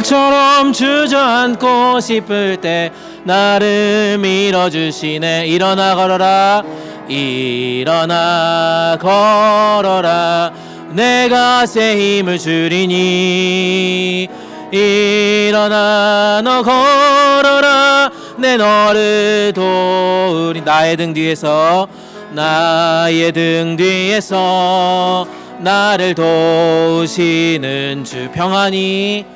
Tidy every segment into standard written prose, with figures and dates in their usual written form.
바위처럼 주저앉고 싶을 때 나를 밀어주시네. 일어나 걸어라, 일어나 걸어라, 내가 새 힘을 주리니. 일어나 너 걸어라, 내 너를 도우리. 나의 등 뒤에서, 나의 등 뒤에서 나를 도우시는 주. 평안히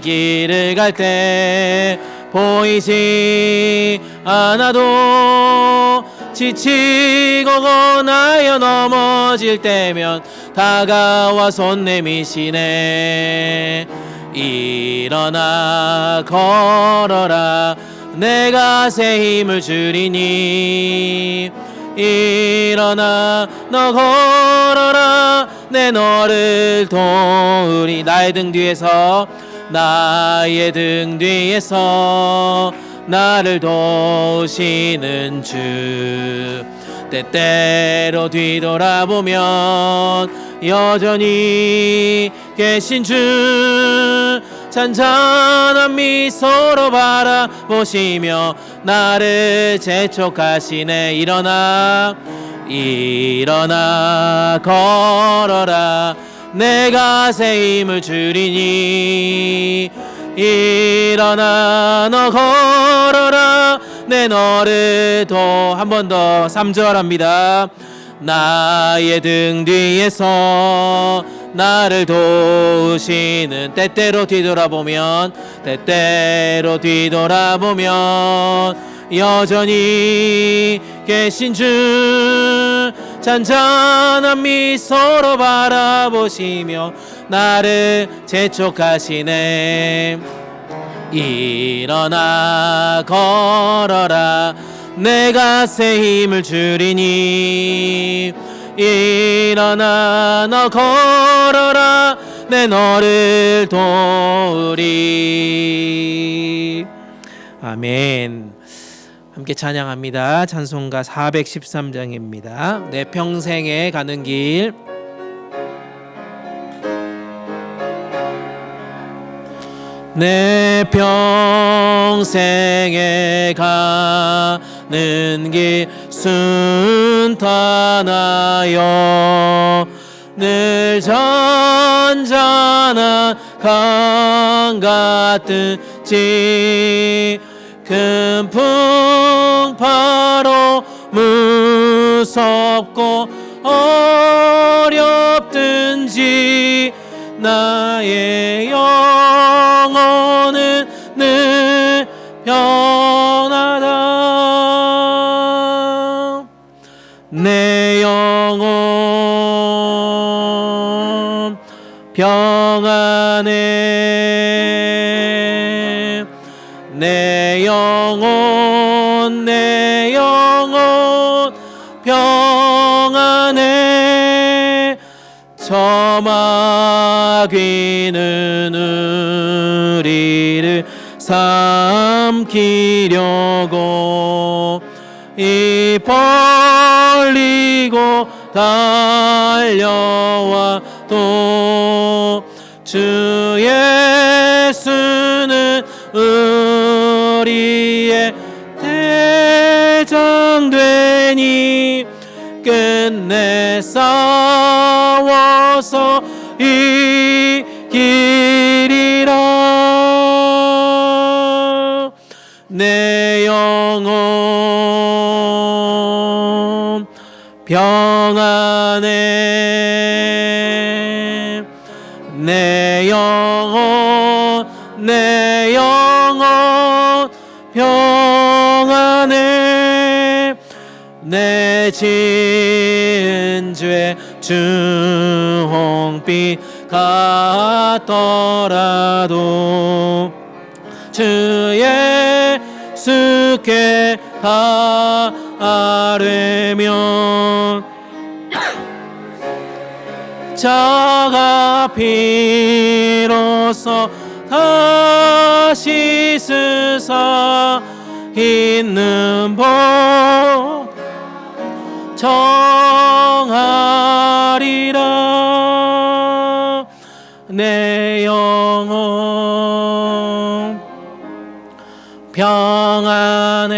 길을 갈 때 보이지 않아도 지치고 고나여 넘어질 때면 다가와 손 내미시네. 일어나 걸어라, 내가 새 힘을 주리니. 일어나 너 걸어라, 내 너를 도우리. 나의 등 뒤에서, 나의 등 뒤에서 나를 도우시는 주. 때때로 뒤돌아보면 여전히 계신 주. 잔잔한 미소로 바라보시며 나를 재촉하시네. 일어나 걸어라, 내가 새 힘을 주리니. 일어나 너 걸어라, 내 너를 한 번 더 3절 합니다. 나의 등 뒤에서 나를 도우시는. 때때로 뒤돌아보면 여전히 계신 주. 잔잔한 미소로 바라보시며 나를 재촉하시네. 일어나 걸어라, 내가 새 힘을 주리니. 일어나 너 걸어라, 내 너를 도우리. 아멘. 함께 찬양합니다. 찬송가 413장입니다. 내 평생에 가는 길. 내 평생에 가는 길 순탄하여 늘 잔잔한 강 같든지 큰 풍파로 무섭고 어렵든지 나의 영혼은 늘 평안하다. 내 영혼 평안해. 내 영혼 평안해. 저마귀는 우리를 삼키려고 입 벌리고 달려와도 주 예수는 우리의 대장 되니 끝내 싸워서 이기리라. 내 영혼 평안해. 내 영혼 평안해. 내 지은 죄 주홍빛 같더라도 주 예수께 아뢰면 자가 비로소 다시 쓰사 있는 법 정하리라. 내 영 영혼 평안해.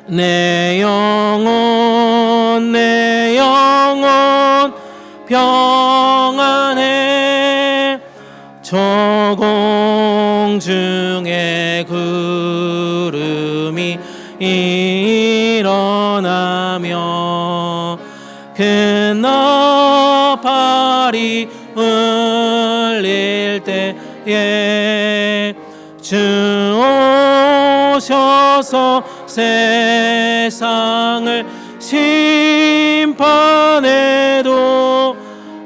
내 영혼 평안해. 저 공중에 구름이 일어나며 큰 나팔이 울릴 때에 주 오셔서 세상을 심판해도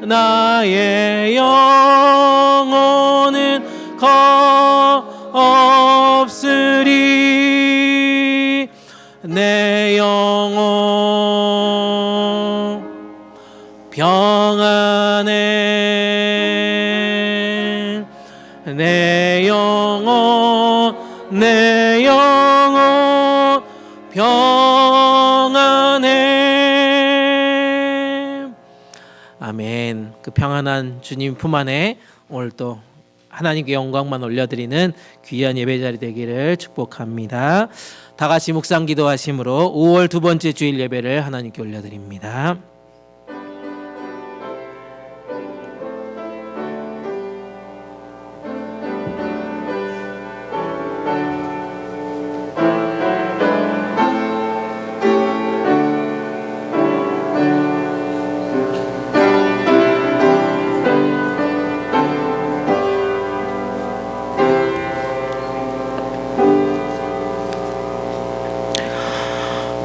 나의 영혼은 없으리. 내 영혼 평안해. 내 영혼 평안해. 아멘. 그 평안한 주님 품 안에 오늘 또 하나님께 영광만 올려드리는 귀한 예배자리 되기를 축복합니다. 다 같이 묵상 기도하심으로 5월 두 번째 주일 예배를 하나님께 올려드립니다.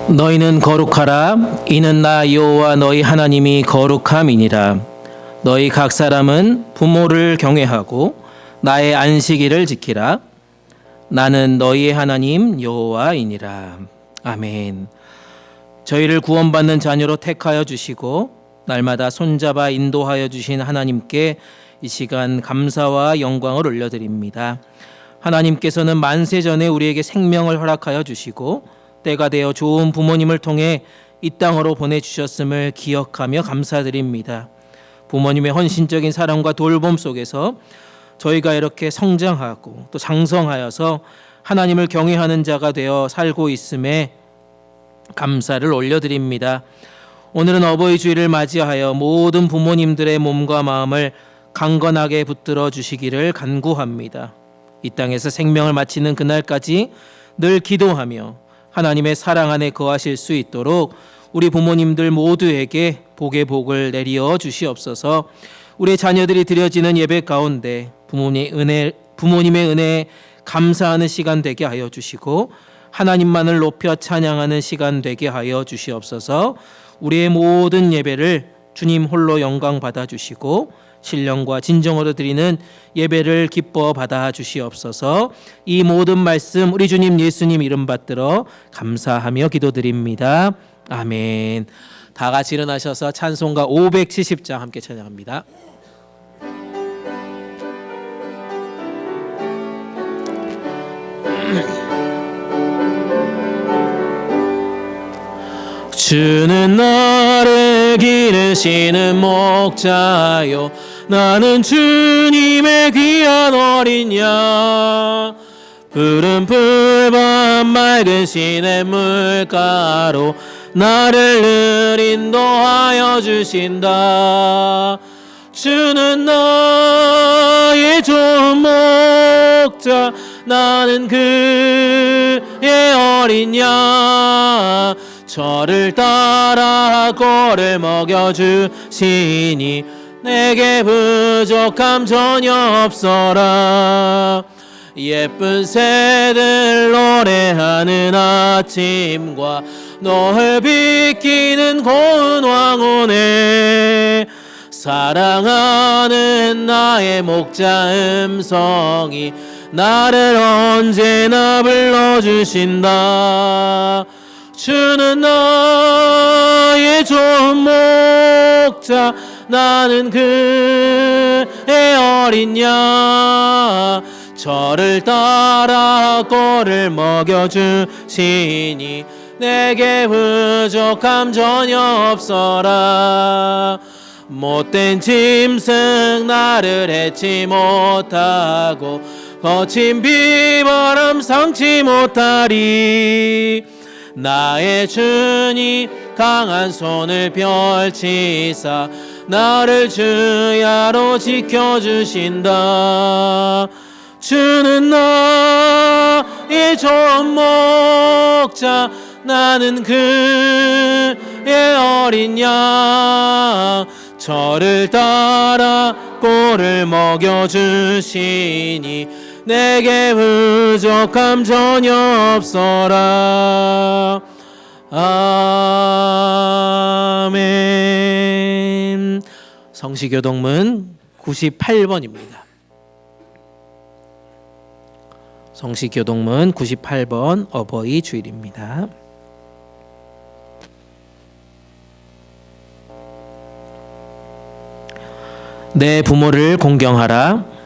너희는 거룩하라. 이는 나 여호와 너희 하나님이 거룩함이니라. 너희 각 사람은 부모를 경외하고 나의 안식일을 지키라. 나는 너희의 하나님 여호와이니라. 아멘. 저희를 구원받는 자녀로 택하여 주시고 날마다 손잡아 인도하여 주신 하나님께 이 시간 감사와 영광을 올려드립니다. 하나님께서는 만세 전에 우리에게 생명을 허락하여 주시고 때가 되어 좋은 부모님을 통해 이 땅으로 보내주셨음을 기억하며 감사드립니다. 부모님의 헌신적인 사랑과 돌봄 속에서 저희가 이렇게 성장하고 또 장성하여서 하나님을 경외하는 자가 되어 살고 있음에 감사를 올려드립니다. 오늘은 어버이 주일을 맞이하여 모든 부모님들의 몸과 마음을 강건하게 붙들어 주시기를 간구합니다. 이 땅에서 생명을 마치는 그날까지 늘 기도하며 하나님의 사랑 안에 거하실 수 있도록 우리 부모님들 모두에게 복의 복을 내리어 주시옵소서. 우리 자녀들이 드려지는 예배 가운데 부모님의 은혜에 감사하는 시간 되게 하여 주시고 하나님만을 높여 찬양하는 시간 되게 하여 주시옵소서. 우리의 모든 예배를 주님 홀로 영광 받아 주시고 신령과 진정으로 드리는 예배를 기뻐 받아 주시옵소서. 이 모든 말씀 우리 주님 예수님 이름 받들어 감사하며 기도드립니다. 아멘. 다 같이 일어나셔서 찬송가 570장 함께 찬양합니다. 주는 나를 기르시는 목자요 나는 주님의 귀한 어린 양 푸른 풀밭 맑은 시냇 물가로 나를 늘 인도하여 주신다. 주는 나의 좋은 목자 나는 그의 어린 양 저를 따라 꼴을 먹여주시니 내게 부족함 전혀 없어라. 예쁜 새들 노래하는 아침과 너를 비키는 고운 황혼에 사랑하는 나의 목자 음성이 나를 언제나 불러주신다. 주는 나의 좋은 목자 나는 그의 어린 양 저를 따라 꼴을 먹여주시니 내게 부족함 전혀 없어라. 못된 짐승 나를 해치 못하고 거친 비바람 상치 못하리. 나의 주님 강한 손을 펼치사 나를 주야로 지켜주신다. 주는 나의 좋은 목자, 나는 그의 어린 양. 저를 따라 꼴을 먹여주시니 내게 부족함 전혀 없어라. 아멘. 성시교동문 98번입니다. 성시교동문 98번 어버이 주일입니다. 내 부모를 공경하라.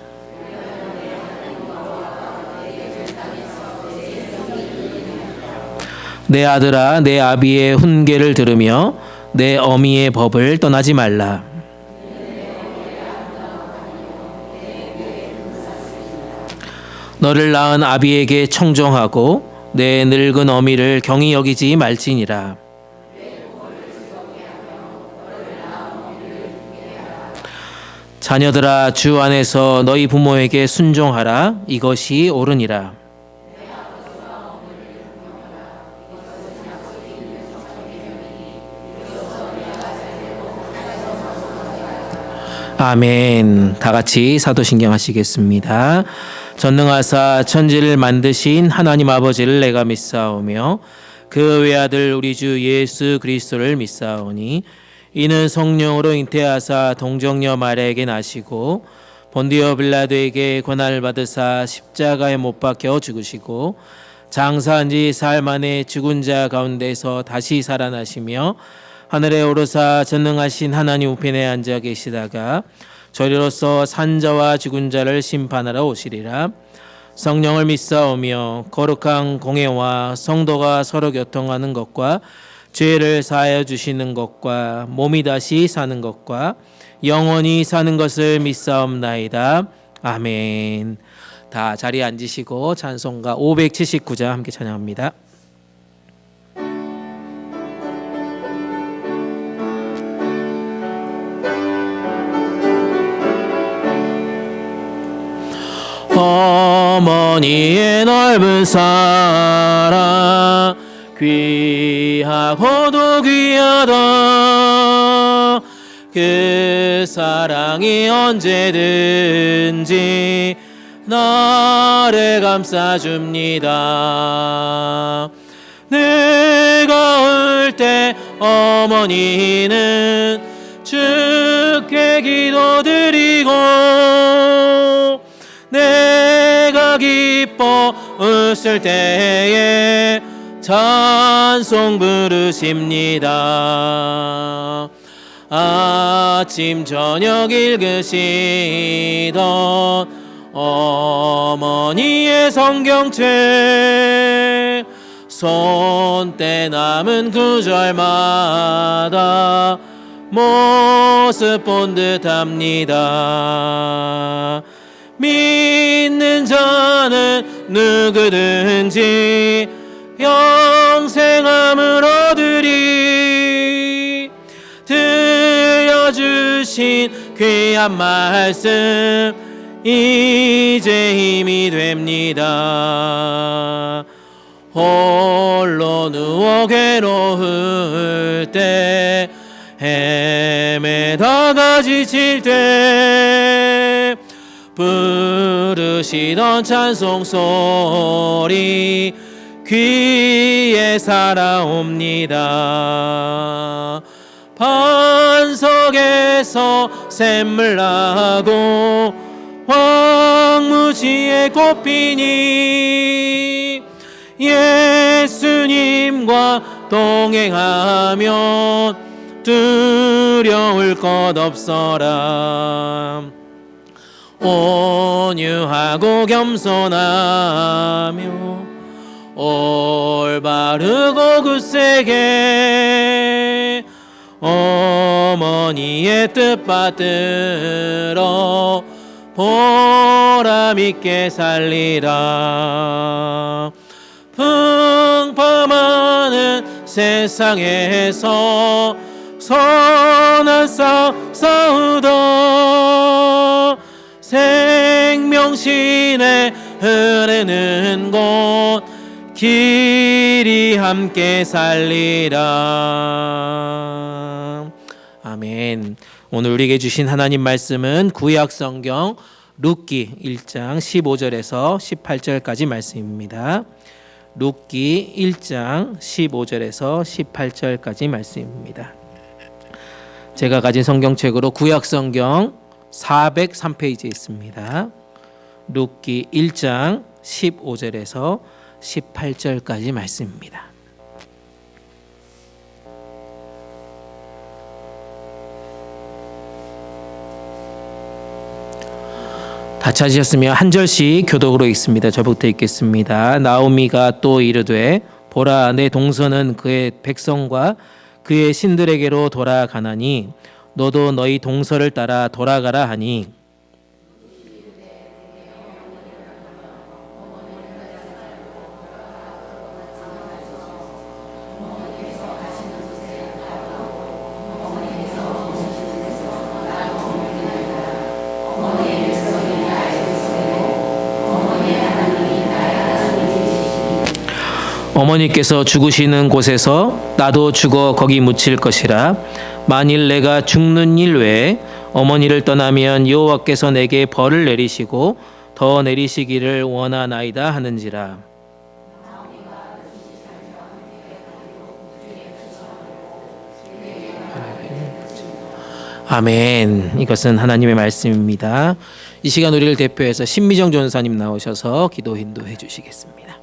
내 아들아, 내 아비의 훈계를 들으며 내 어미의 법을 떠나지 말라. 너를 낳은 아비에게 청종하고 내 늙은 어미를 경히 여기지 말지니라. 자녀들아, 주 안에서 너희 부모에게 순종하라. 이것이 옳으니라. 아멘. 다 같이 사도신경 하시겠습니다. 전능하사 천지를 만드신 하나님 아버지를 내가 믿사오며 그 외아들 우리 주 예수 그리스도를 믿사오니 이는 성령으로 잉태하사 동정녀 마리아에게 나시고 본디오 빌라도에게 고난을 받으사 십자가에 못 박혀 죽으시고 장사한 지 사흘 만에 죽은 자 가운데서 다시 살아나시며 하늘에 오르사 전능하신 하나님 우편에 앉아 계시다가 저리로서 산자와 죽은 자를 심판하러 오시리라. 성령을 믿사오며 거룩한 공회와 성도가 서로 교통하는 것과 죄를 사하여 주시는 것과 몸이 다시 사는 것과 영원히 사는 것을 믿사옵나이다. 아멘. 다 자리에 앉으시고 찬송가 579장 함께 찬양합니다. 어머니의 넓은 사랑 귀하고도 귀하다. 그 사랑이 언제든지 나를 감싸줍니다. 내가 올 때 어머니는 주께 기도드리고 내가 기뻐 웃을 때에 찬송 부르십니다. 아침 저녁 읽으시던 어머니의 성경책 손때 남은 구절마다 모습 본 듯합니다. 믿는 자는 누구든지 영생함을 얻으리. 들려주신 귀한 말씀 이제 힘이 됩니다. 홀로 누워 괴로울 때 헤매다가 지칠 때 부르시던 찬송 소리 귀에 살아옵니다. 반석에서 샘물 나고 황무지에 꽃피니 예수님과 동행하면 두려울 것 없어라. 온유하고 겸손하며 올바르고 굳세게 어머니의 뜻 받들어 보람있게 살리라. 풍파많은 세상에서 선한 싸움 싸우다 생명신에 흐르는 곳 길이 함께 살리라. 아멘. 오늘 우리에게 주신 하나님 말씀은 구약 성경 룻기 1장 15절에서 18절까지 말씀입니다. 룻기 1장 15절에서 18절까지 말씀입니다. 제가 가진 성경책으로 구약 성경 403페이지에 있습니다. 룻기 1장 15절에서 18절까지 말씀입니다. 다 찾으셨으면 한 절씩 교독으로 읽습니다. 저부터 읽겠습니다. 나오미가 또 이르되 보라 내 동서는 그의 백성과 그의 신들에게로 돌아가나니 너도 너희 동서를 따라 돌아가라 하니 어머니께서 죽으시는 곳에서 나도 죽어 거기 묻힐 것이라. 만일 내가 죽는 일 외에 어머니를 떠나면 여호와께서 내게 벌을 내리시고 더 내리시기를 원하나이다 하는지라. 아멘. 이것은 하나님의 말씀입니다. 이 시간 우리를 대표해서 신미정 전사님 나오셔서 기도 인도해 주시겠습니다.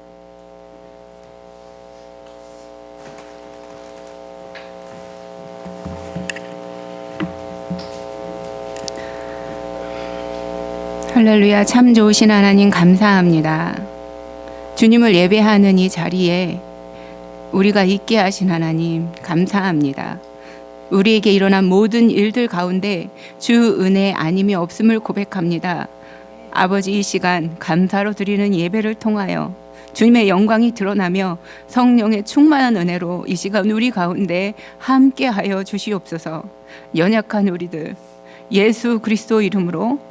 할렐루야. 참 좋으신 하나님 감사합니다. 주님을 예배하는 이 자리에 우리가 있게 하신 하나님 감사합니다. 우리에게 일어난 모든 일들 가운데 주 은혜 아님이 없음을 고백합니다. 아버지, 이 시간 감사로 드리는 예배를 통하여 주님의 영광이 드러나며 성령의 충만한 은혜로 이 시간 우리 가운데 함께하여 주시옵소서. 연약한 우리들 예수 그리스도 이름으로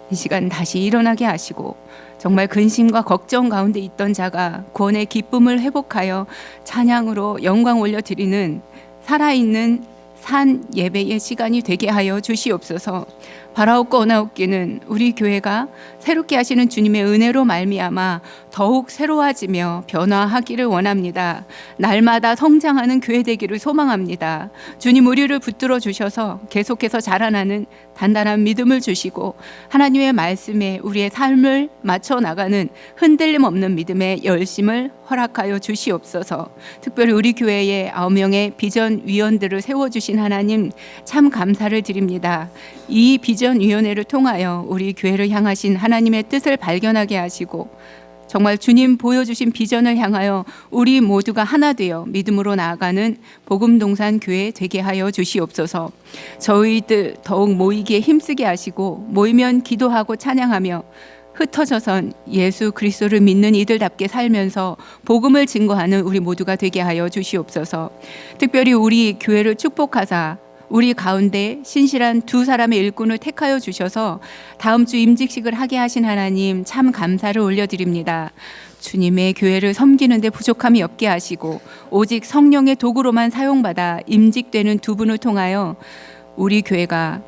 이 시간 다시 일어나게 하시고 정말 근심과 걱정 가운데 있던 자가 구원의 기쁨을 회복하여 찬양으로 영광 올려드리는 살아있는 산 예배의 시간이 되게 하여 주시옵소서. 바라옵고 원하옵기는 우리 교회가 새롭게 하시는 주님의 은혜로 말미암아 더욱 새로워지며 변화하기를 원합니다. 날마다 성장하는 교회 되기를 소망합니다. 주님, 우리를 붙들어 주셔서 계속해서 자라나는 단단한 믿음을 주시고 하나님의 말씀에 우리의 삶을 맞춰 나가는 흔들림 없는 믿음의 열심을 허락하여 주시옵소서. 특별히 우리 교회에 9명의 비전 위원들을 세워주신 하나님 참 감사를 드립니다. 이 비전 위원회를 통하여 우리 교회를 향하신 하나님의 뜻을 발견하게 하시고 정말 주님 보여주신 비전을 향하여 우리 모두가 하나 되어 믿음으로 나아가는 복음동산 교회 되게 하여 주시옵소서. 저희들 더욱 모이기에 힘쓰게 하시고 모이면 기도하고 찬양하며 흩어져선 예수 그리스도를 믿는 이들답게 살면서 복음을 증거하는 우리 모두가 되게 하여 주시옵소서. 특별히 우리 교회를 축복하사 우리 가운데 신실한 2사람의 일꾼을 택하여 주셔서 다음 주 임직식을 하게 하신 하나님 참 감사를 올려드립니다. 주님의 교회를 섬기는 데 부족함이 없게 하시고 오직 성령의 도구로만 사용받아 임직되는 2분을 통하여 우리 교회가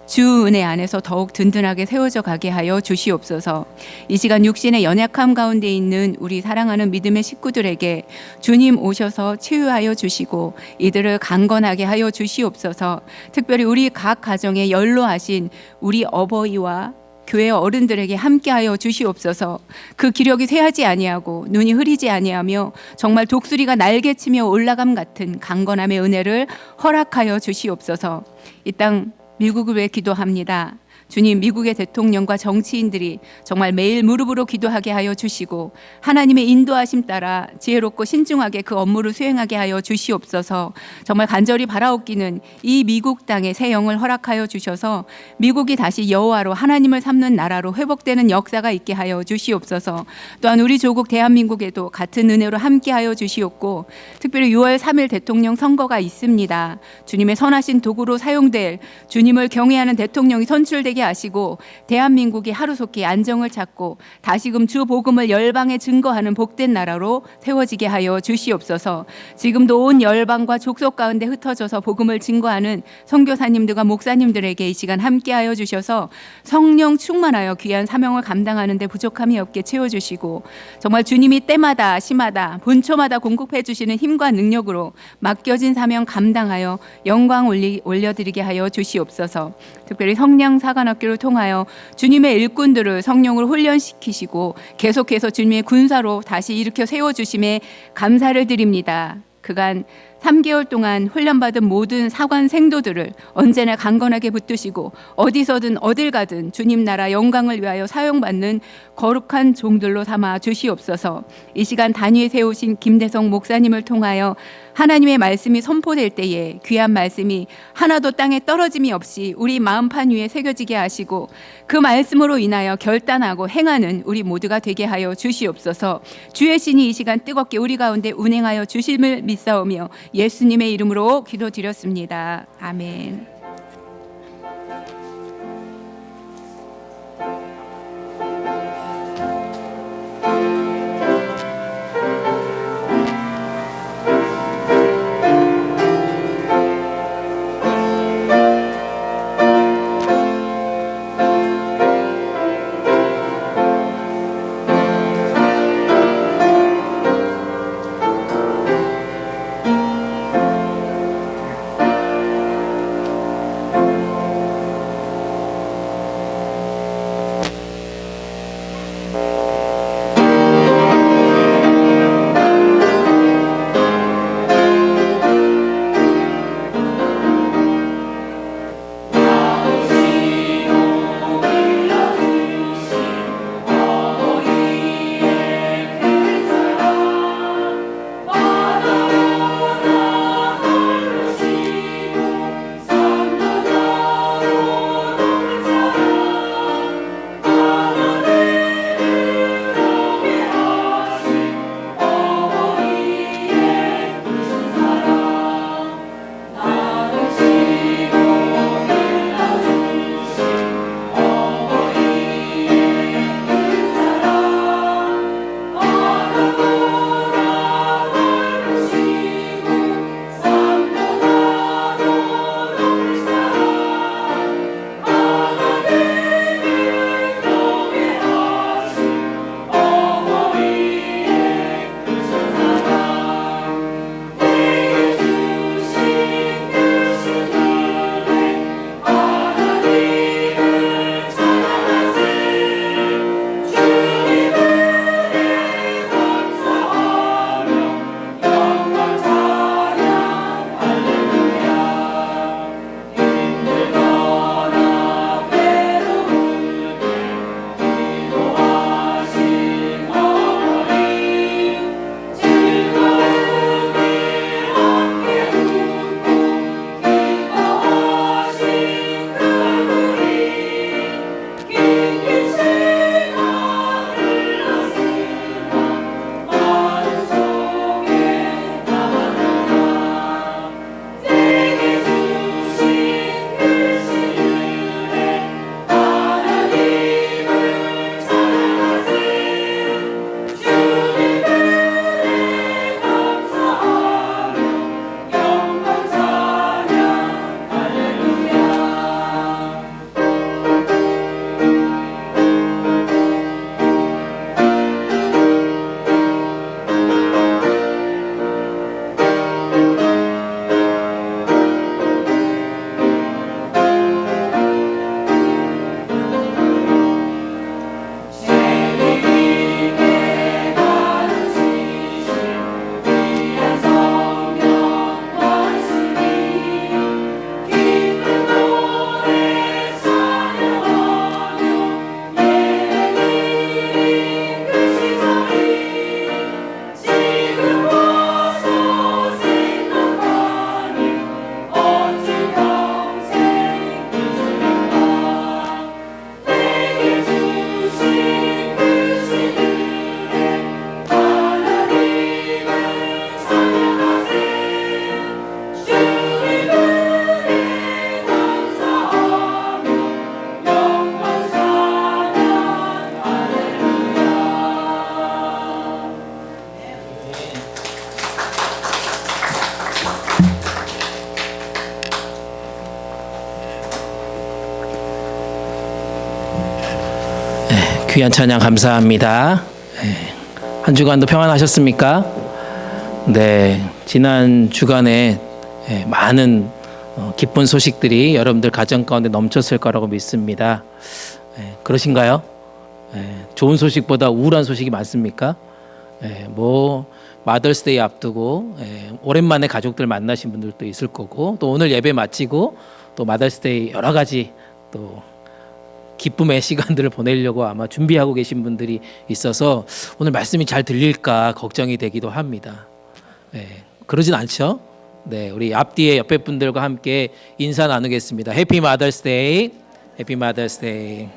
주 은혜 안에서 더욱 든든하게 세워져 가게 하여 주시옵소서. 이 시간 육신의 연약함 가운데 있는 우리 사랑하는 믿음의 식구들에게 주님 오셔서 치유하여 주시고 이들을 강건하게 하여 주시옵소서. 특별히 우리 각 가정에 연로하신 우리 어버이와 교회 어른들에게 함께하여 주시옵소서. 그 기력이 쇠하지 아니하고 눈이 흐리지 아니하며 정말 독수리가 날개치며 올라감 같은 강건함의 은혜를 허락하여 주시옵소서. 이 땅 미국을 위해 기도합니다. 주님, 미국의 대통령과 정치인들이 정말 매일 무릎으로 기도하게 하여 주시고 하나님의 인도하심 따라 지혜롭고 신중하게 그 업무를 수행하게 하여 주시옵소서. 정말 간절히 바라옵기는 이 미국 땅에 새 영을 허락하여 주셔서 미국이 다시 여호와로 하나님을 삼는 나라로 회복되는 역사가 있게 하여 주시옵소서. 또한 우리 조국 대한민국에도 같은 은혜로 함께하여 주시옵고, 특별히 6월 3일 대통령 선거가 있습니다. 주님의 선하신 도구로 사용될 주님을 경외하는 대통령이 선출되게 하시고 대한민국이 하루속히 안정을 찾고 다시금 주 복음을 열방에 증거하는 복된 나라로 세워지게 하여 주시옵소서. 지금도 온 열방과 족속 가운데 흩어져서 복음을 증거하는 선교사님들과 목사님들에게 이 시간 함께하여 주셔서 성령 충만하여 귀한 사명을 감당하는 데 부족함이 없게 채워주시고, 정말 주님이 때마다 시마다 분초마다 공급해 주시는 힘과 능력으로 맡겨진 사명 감당하여 영광 올려드리게 하여 주시옵소서. 특별히 성령 사관학교를 통하여 주님의 일꾼들을 성령으로 훈련시키시고 계속해서 주님의 군사로 다시 일으켜 세워주심에 감사를 드립니다. 그간 3개월 동안 훈련받은 모든 사관 생도들을 언제나 강건하게 붙드시고 어디서든 어딜 가든 주님 나라 영광을 위하여 사용받는 거룩한 종들로 삼아 주시옵소서. 이 시간 단위에 세우신 김대성 목사님을 통하여 하나님의 말씀이 선포될 때에 귀한 말씀이 하나도 땅에 떨어짐이 없이 우리 마음판 위에 새겨지게 하시고 그 말씀으로 인하여 결단하고 행하는 우리 모두가 되게 하여 주시옵소서. 주의 신이 이 시간 뜨겁게 우리 가운데 운행하여 주심을 믿사오며 예수님의 이름으로 기도드렸습니다. 아멘. 귀한 찬양 감사합니다. 한 주간도 평안하셨습니까? 네, 지난 주간에 많은 기쁜 소식들이 여러분들 가정 가운데 넘쳤을 거라고 믿습니다. 그러신가요? 좋은 소식보다 우울한 소식이 많습니까? 뭐 마더스데이 앞두고 오랜만에 가족들 만나신 분들도 있을 거고, 또 오늘 예배 마치고 또 마더스데이 여러 가지 또 기쁨의 시간들을 보내려고 아마 준비하고 계신 분들이 있어서 오늘 말씀이 잘 들릴까 걱정이 되기도 합니다. 그러진 않죠? 네, 우리 앞뒤에 옆에 분들과 함께 인사 나누겠습니다. 해피 마더스데이, 해피 마더스데이.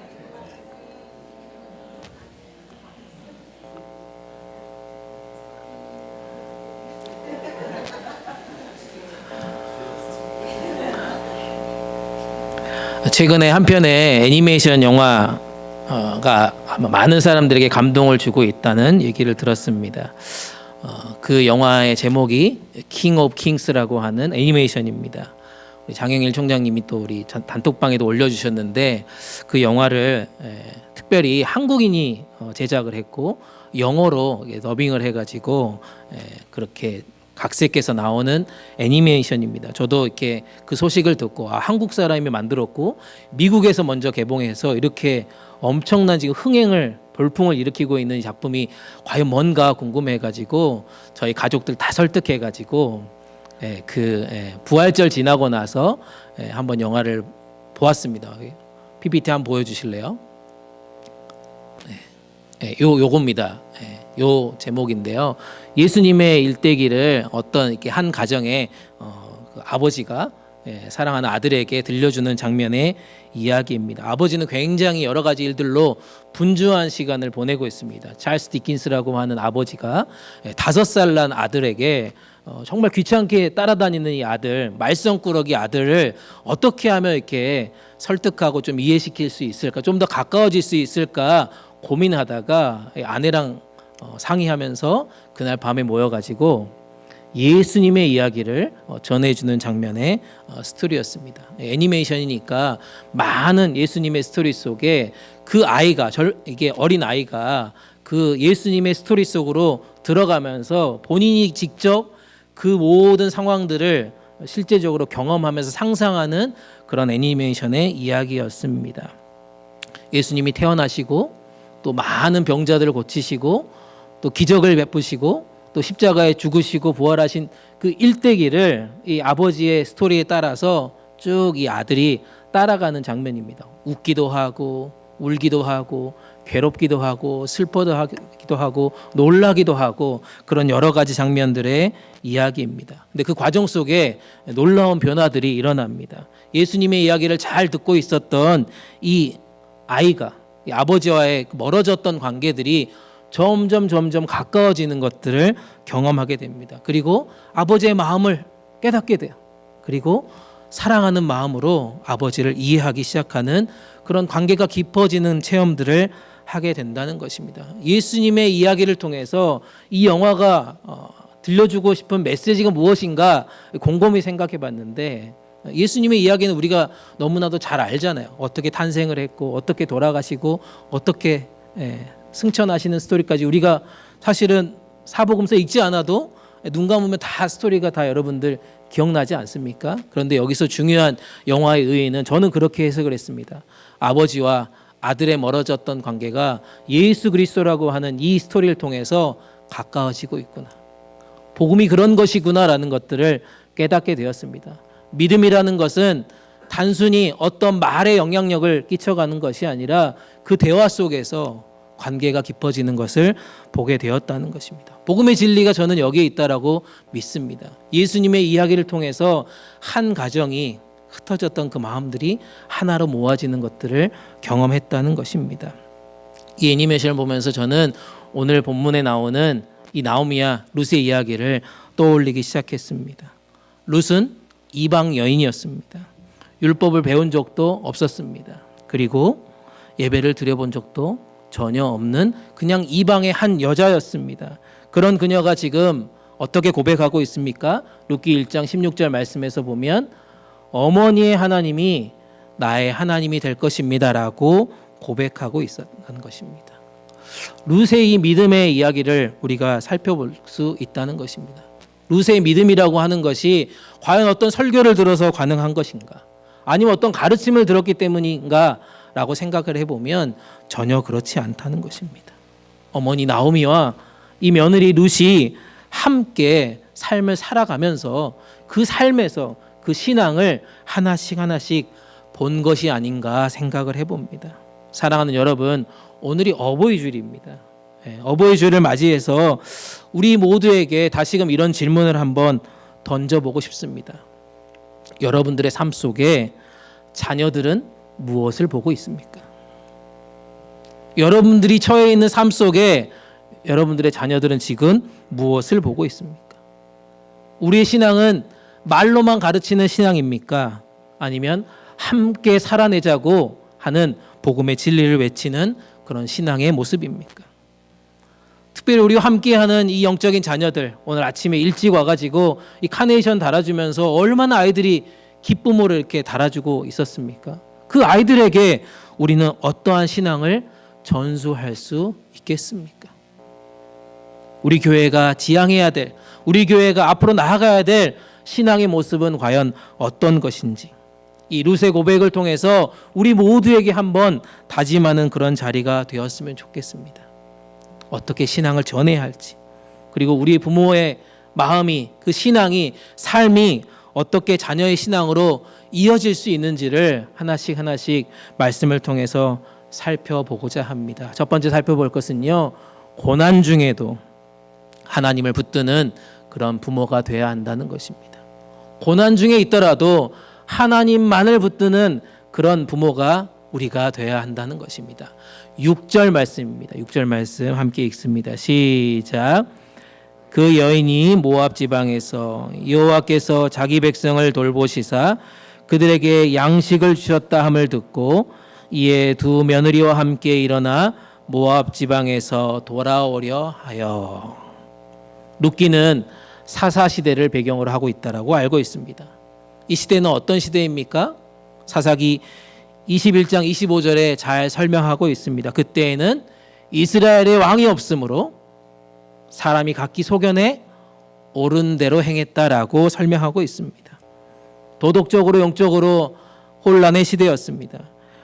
최근에 한 편의 애니메이션 영화가 아마 많은 사람들에게 감동을 주고 있다는 얘기를 들었습니다. 그 영화의 제목이 킹 오브 킹스라고 하는 애니메이션입니다. 우리 장영일 총장님이 또 우리 단톡방에도 올려주셨는데, 그 영화를 특별히 한국인이 제작을 했고 영어로 더빙을 해가지고 그렇게 각색해서 나오는 애니메이션입니다. 저도 이렇게 그 소식을 듣고 한국 사람이 만들었고 미국에서 먼저 개봉해서 이렇게 엄청난 지금 흥행을 돌풍을 일으키고 있는 이 작품이 과연 뭔가 궁금해가지고 저희 가족들 다 설득해가지고 부활절 지나고 나서 한번 영화를 보았습니다. PPT 한번 보여주실래요? 요겁니다. 요 제목인데요. 예수님의 일대기를 어떤 이렇게 한 가정의 그 아버지가 사랑하는 아들에게 들려주는 장면의 이야기입니다. 아버지는 굉장히 여러 가지 일들로 분주한 시간을 보내고 있습니다. 찰스 디킨스라고 하는 아버지가 5살 난 아들에게 정말 귀찮게 따라다니는 이 아들, 말썽꾸러기 아들을 어떻게 하면 이렇게 설득하고 좀 이해시킬 수 있을까, 좀 더 가까워질 수 있을까 고민하다가 아내랑 상의하면서 그날 밤에 모여가지고 예수님의 이야기를 전해주는 장면의 스토리였습니다. 애니메이션이니까 많은 예수님의 스토리 속에 그 아이가, 이게 어린 아이가 그 예수님의 스토리 속으로 들어가면서 본인이 직접 그 모든 상황들을 실제적으로 경험하면서 상상하는 그런 애니메이션의 이야기였습니다. 예수님이 태어나시고 또 많은 병자들을 고치시고 또 기적을 베푸시고 또 십자가에 죽으시고 부활하신 그 일대기를 이 아버지의 스토리에 따라서 쭉 이 아들이 따라가는 장면입니다. 웃기도 하고 울기도 하고 괴롭기도 하고 슬퍼하기도 하고 놀라기도 하고 그런 여러 가지 장면들의 이야기입니다. 근데 그 과정 속에 놀라운 변화들이 일어납니다. 예수님의 이야기를 잘 듣고 있었던 이 아이가, 이 아버지와의 멀어졌던 관계들이 점점 가까워지는 것들을 경험하게 됩니다. 그리고 아버지의 마음을 깨닫게 돼요. 그리고 사랑하는 마음으로 아버지를 이해하기 시작하는 그런 관계가 깊어지는 체험들을 하게 된다는 것입니다. 예수님의 이야기를 통해서 이 영화가 들려주고 싶은 메시지가 무엇인가 곰곰이 생각해 봤는데, 예수님의 이야기는 우리가 너무나도 잘 알잖아요. 어떻게 탄생을 했고 어떻게 돌아가시고 어떻게 승천하시는 스토리까지 우리가 사실은 사복음서 읽지 않아도 눈 감으면 다 스토리가 다 여러분들 기억나지 않습니까? 그런데 여기서 중요한 영화의 의의는 저는 그렇게 해석을 했습니다. 아버지와 아들의 멀어졌던 관계가 예수 그리스도라고 하는 이 스토리를 통해서 가까워지고 있구나. 복음이 그런 것이구나라는 것들을 깨닫게 되었습니다. 믿음이라는 것은 단순히 어떤 말의 영향력을 끼쳐가는 것이 아니라 그 대화 속에서 관계가 깊어지는 것을 보게 되었다는 것입니다. 복음의 진리가 저는 여기에 있다라고 믿습니다. 예수님의 이야기를 통해서 한 가정이 흩어졌던 그 마음들이 하나로 모아지는 것들을 경험했다는 것입니다. 이 애니메이션을 보면서 저는 오늘 본문에 나오는 이 나오미와 룻의 이야기를 떠올리기 시작했습니다. 룻은 이방 여인이었습니다. 율법을 배운 적도 없었습니다. 그리고 예배를 드려본 적도 전혀 없는 그냥 이방의 한 여자였습니다. 그런 그녀가 지금 어떻게 고백하고 있습니까? 룻기 1장 16절 말씀에서 보면 어머니의 하나님이 나의 하나님이 될 것입니다라고 고백하고 있었다는 것입니다. 룻의 이 믿음의 이야기를 우리가 살펴볼 수 있다는 것입니다. 룻의 믿음이라고 하는 것이 과연 어떤 설교를 들어서 가능한 것인가? 아니면 어떤 가르침을 들었기 때문인가? 라고 생각을 해보면 전혀 그렇지 않다는 것입니다. 어머니 나오미와 이 며느리 룻이 함께 삶을 살아가면서 그 삶에서 그 신앙을 하나씩 본 것이 아닌가 생각을 해봅니다. 사랑하는 여러분, 오늘이 어버이 주일입니다. 어버이 주일을 맞이해서 우리 모두에게 다시금 이런 질문을 한번 던져보고 싶습니다. 여러분들의 삶 속에 자녀들은 무엇을 보고 있습니까? 여러분들이 처해 있는 삶 속에 여러분들의 자녀들은 지금 무엇을 보고 있습니까? 우리의 신앙은 말로만 가르치는 신앙입니까? 아니면 함께 살아내자고 하는 복음의 진리를 외치는 그런 신앙의 모습입니까? 특별히 우리와 함께하는 이 영적인 자녀들, 오늘 아침에 일찍 와가지고 이 카네이션 달아주면서 얼마나 아이들이 기쁨으로 이렇게 달아주고 있었습니까? 그 아이들에게 우리는 어떠한 신앙을 전수할 수 있겠습니까? 우리 교회가 지향해야 될, 우리 교회가 앞으로 나아가야 될 신앙의 모습은 과연 어떤 것인지, 이 룻의 고백을 통해서 우리 모두에게 한번 다짐하는 그런 자리가 되었으면 좋겠습니다. 어떻게 신앙을 전해야 할지, 그리고 우리 부모의 마음이, 그 신앙이, 삶이 어떻게 자녀의 신앙으로 이어질 수 있는지를 하나씩 말씀을 통해서 살펴보고자 합니다. 첫 번째 살펴볼 것은요, 고난 중에도 하나님을 붙드는 그런 부모가 되어야 한다는 것입니다. 고난 중에 있더라도 하나님만을 붙드는 그런 부모가 우리가 되어야 한다는 것입니다. 6절 말씀입니다. 6절 말씀 함께 읽습니다. 시작. 그 여인이 모압 지방에서 여호와께서 자기 백성을 돌보시사 그들에게 양식을 주셨다 함을 듣고 이에 두 며느리와 함께 일어나 모압 지방에서 돌아오려 하여. 룻기는 사사시대를 배경으로 하고 있다라고 알고 있습니다. 이 시대는 어떤 시대입니까? 사사기 21장 25절에 잘 설명하고 있습니다. 그때에는 이스라엘의 왕이 없으므로 사람이 각기 소견에 옳은 대로 행했다라고 설명하고 있습니다. 도덕적으로 영적으로 혼란의 시대였습니다.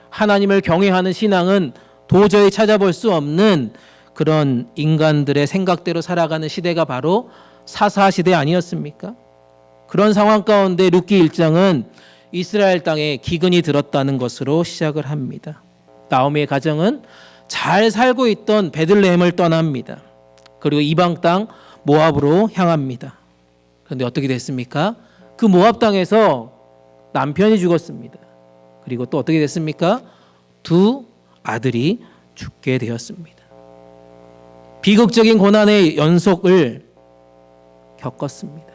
하나님을 경외하는 신앙은 도저히 찾아볼 수 없는 그런 인간들의 생각대로 살아가는 시대가 바로 사사시대 아니었습니까? 그런 상황 가운데 룻기 1장은 이스라엘 땅에 기근이 들었다는 것으로 시작을 합니다. 나오미의 가정은 잘 살고 있던 베들레헴을 떠납니다. 그리고 이방 땅 모압으로 향합니다. 그런데 어떻게 됐습니까? 그 모압 땅에서 남편이 죽었습니다. 그리고 또 어떻게 됐습니까? 두 아들이 죽게 되었습니다. 비극적인 고난의 연속을 겪었습니다.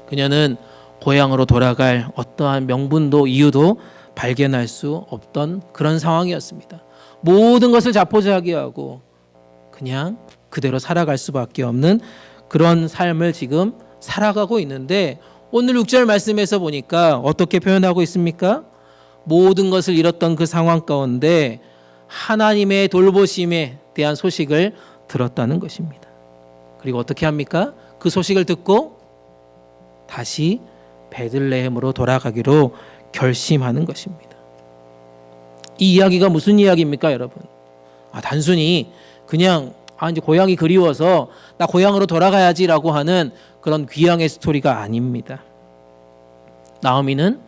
그녀는 고향으로 돌아갈 어떠한 명분도 이유도 발견할 수 없던 그런 상황이었습니다. 모든 것을 자포자기하고 그냥 그대로 살아갈 수밖에 없는 그런 삶을 지금 살아가고 있는데, 오늘 6절 말씀에서 보니까 어떻게 표현하고 있습니까? 모든 것을 잃었던 그 상황 가운데 하나님의 돌보심에 대한 소식을 들었다는 것입니다. 그리고 어떻게 합니까? 그 소식을 듣고 다시 베들레헴으로 돌아가기로 결심하는 것입니다. 이 이야기가 무슨 이야기입니까, 여러분? 단순히 그냥 이제 고향이 그리워서 나 고향으로 돌아가야지라고 하는 그런 귀향의 스토리가 아닙니다. 나오미는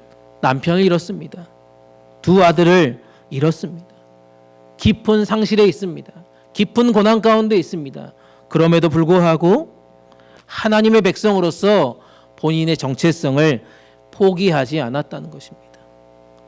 남편을 잃었습니다. 두 아들을 잃었습니다. 깊은 상실에 있습니다. 깊은 고난 가운데 있습니다. 그럼에도 불구하고 하나님의 백성으로서 본인의 정체성을 포기하지 않았다는 것입니다.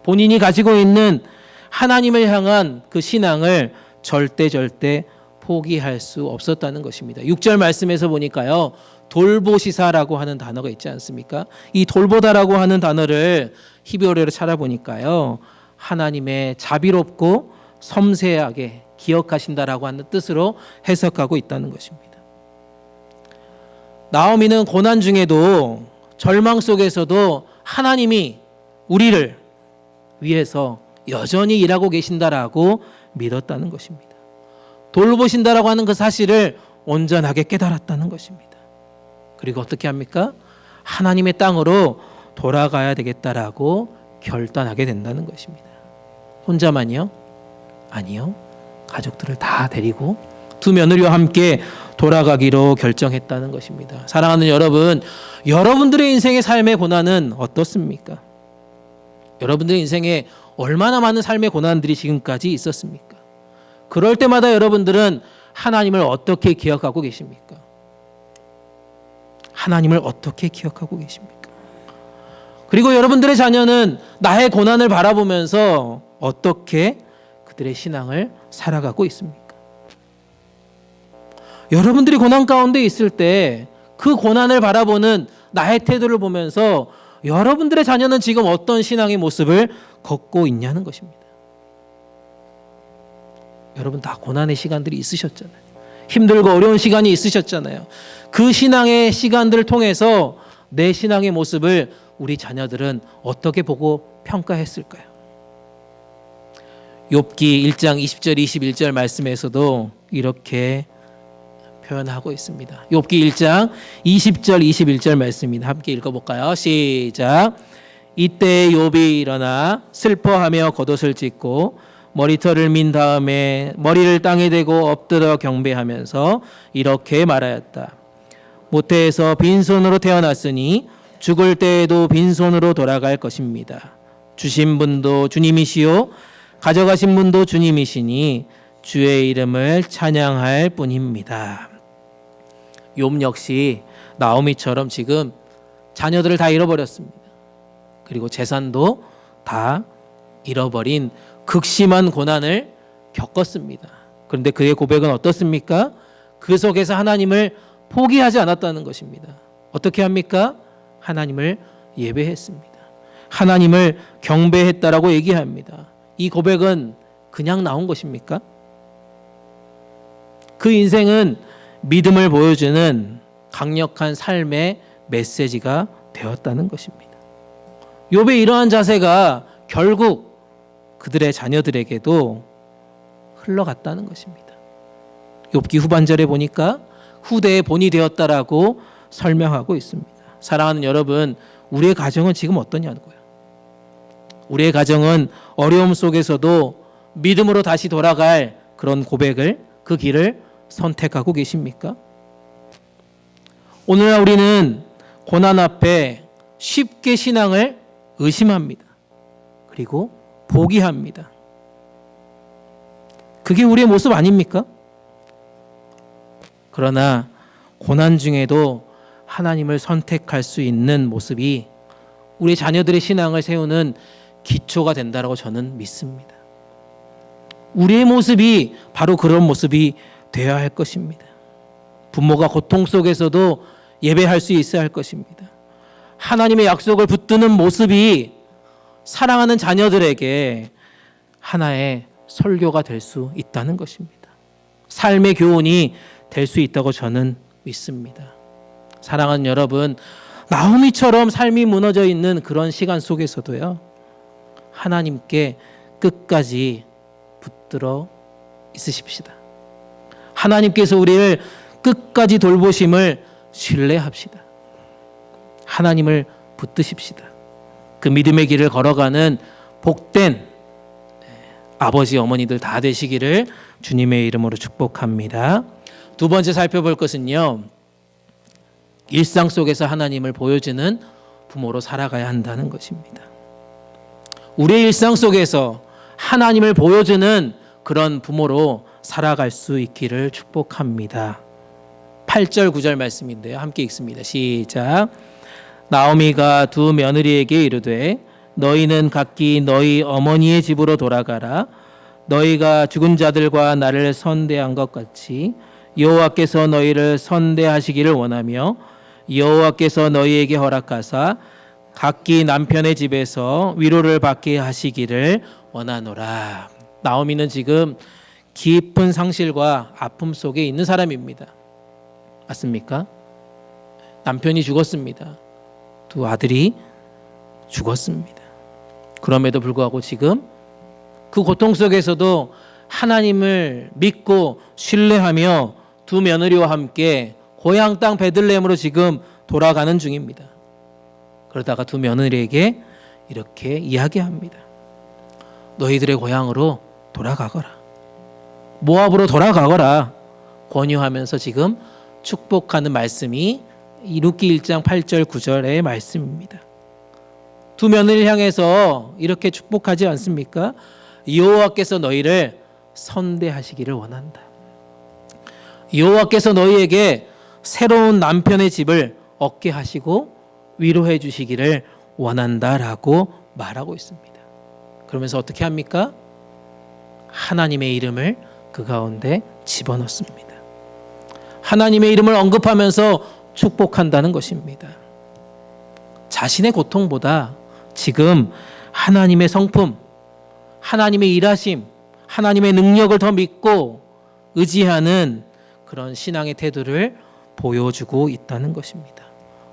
본인이 가지고 있는 하나님을 향한 그 신앙을 절대 포기할 수 없었다는 것입니다. 6절 말씀에서 보니까요, 돌보시사라고 하는 단어가 있지 않습니까? 이 돌보다라고 하는 단어를 히브리어로 찾아보니까요, 하나님의 자비롭고 섬세하게 기억하신다라고 하는 뜻으로 해석하고 있다는 것입니다. 나오미는 고난 중에도 절망 속에서도 하나님이 우리를 위해서 여전히 일하고 계신다라고 믿었다는 것입니다. 돌보신다라고 하는 그 사실을 온전하게 깨달았다는 것입니다. 그리고 어떻게 합니까? 하나님의 땅으로 돌아가야 되겠다라고 결단하게 된다는 것입니다. 혼자만요? 아니요. 가족들을 다 데리고 두 며느리와 함께 돌아가기로 결정했다는 것입니다. 사랑하는 여러분, 여러분들의 인생의 삶의 고난은 어떻습니까? 여러분들의 인생에 얼마나 많은 삶의 고난들이 지금까지 있었습니까? 그럴 때마다 여러분들은 하나님을 어떻게 기억하고 계십니까? 하나님을 어떻게 기억하고 계십니까? 그리고 여러분들의 자녀는 나의 고난을 바라보면서 어떻게 그들의 신앙을 살아가고 있습니까? 여러분들이 고난 가운데 있을 때 그 고난을 바라보는 나의 태도를 보면서 여러분들의 자녀는 지금 어떤 신앙의 모습을 걷고 있냐는 것입니다. 여러분 다 고난의 시간들이 있으셨잖아요. 힘들고 어려운 시간이 있으셨잖아요. 그 신앙의 시간들을 통해서 내 신앙의 모습을 우리 자녀들은 어떻게 보고 평가했을까요? 욥기 1장 20절 21절 말씀에서도 이렇게 표현하고 있습니다. 욥기 1장 20절 21절 말씀입니다. 함께 읽어볼까요? 시작. 이때 욥이 일어나 슬퍼하며 겉옷을 찢고 머리털을 민 다음에 머리를 땅에 대고 엎드려 경배하면서 이렇게 말하였다. 모태에서 빈손으로 태어났으니 죽을 때에도 빈손으로 돌아갈 것입니다. 주신 분도 주님이시요 가져가신 분도 주님이시니 주의 이름을 찬양할 뿐입니다. 욥 역시 나오미처럼 지금 자녀들을 다 잃어버렸습니다. 그리고 재산도 다 잃어버린 극심한 고난을 겪었습니다. 그런데 그의 고백은 어떻습니까? 그 속에서 하나님을 포기하지 않았다는 것입니다. 어떻게 합니까? 하나님을 예배했습니다. 하나님을 경배했다라고 얘기합니다. 이 고백은 그냥 나온 것입니까? 그 인생은 믿음을 보여주는 강력한 삶의 메시지가 되었다는 것입니다. 욥의 이러한 자세가 결국 그들의 자녀들에게도 흘러갔다는 것입니다. 욥기 후반절에 보니까 후대의 본이 되었다라고 설명하고 있습니다. 사랑하는 여러분, 우리의 가정은 지금 어떠냐고요? 우리의 가정은 어려움 속에서도 믿음으로 다시 돌아갈 그런 고백을, 그 길을 선택하고 계십니까? 오늘날 우리는 고난 앞에 쉽게 신앙을 의심합니다. 그리고 포기합니다. 그게 우리의 모습 아닙니까? 그러나 고난 중에도 하나님을 선택할 수 있는 모습이 우리 자녀들의 신앙을 세우는 기초가 된다고 저는 믿습니다. 우리의 모습이 바로 그런 모습이 되어야 할 것입니다. 부모가 고통 속에서도 예배할 수 있어야 할 것입니다. 하나님의 약속을 붙드는 모습이 사랑하는 자녀들에게 하나의 설교가 될 수 있다는 것입니다. 삶의 교훈이 될 수 있다고 저는 믿습니다. 사랑하는 여러분, 나오미처럼 삶이 무너져 있는 그런 시간 속에서도요, 하나님께 끝까지 붙들어 있으십시다. 하나님께서 우리를 끝까지 돌보심을 신뢰합시다. 하나님을 붙드십시다. 그 믿음의 길을 걸어가는 복된 아버지 어머니들 다 되시기를 주님의 이름으로 축복합니다. 두 번째 살펴볼 것은요, 일상 속에서 하나님을 보여주는 부모로 살아가야 한다는 것입니다. 우리의 일상 속에서 하나님을 보여주는 그런 부모로 살아갈 수 있기를 축복합니다. 8절 9절 말씀인데요, 함께 읽습니다. 시작. 나오미가 두 며느리에게 이르되 너희는 각기 너희 어머니의 집으로 돌아가라. 너희가 죽은 자들과 나를 선대한 것 같이 여호와께서 너희를 선대하시기를 원하며 여호와께서 너희에게 허락하사 각기 남편의 집에서 위로를 받게 하시기를 원하노라. 나오미는 지금 깊은 상실과 아픔 속에 있는 사람입니다. 맞습니까? 남편이 죽었습니다. 두 아들이 죽었습니다. 그럼에도 불구하고 지금 그 고통 속에서도 하나님을 믿고 신뢰하며 두 며느리와 함께 고향 땅 베들레헴으로 지금 돌아가는 중입니다. 그러다가 두 며느리에게 이렇게 이야기합니다. 너희들의 고향으로 돌아가거라. 모압으로 돌아가거라. 권유하면서 지금 축복하는 말씀이 이 룻기 1장 8절 9절의 말씀입니다. 두 며느리를 향해서 이렇게 축복하지 않습니까? 여호와께서 너희를 선대하시기를 원한다. 여호와께서 너희에게 새로운 남편의 집을 얻게 하시고 위로해 주시기를 원한다라고 말하고 있습니다. 그러면서 어떻게 합니까? 하나님의 이름을 그 가운데 집어넣습니다. 하나님의 이름을 언급하면서 축복한다는 것입니다. 자신의 고통보다 지금 하나님의 성품, 하나님의 일하심, 하나님의 능력을 더 믿고 의지하는 그런 신앙의 태도를 보여주고 있다는 것입니다.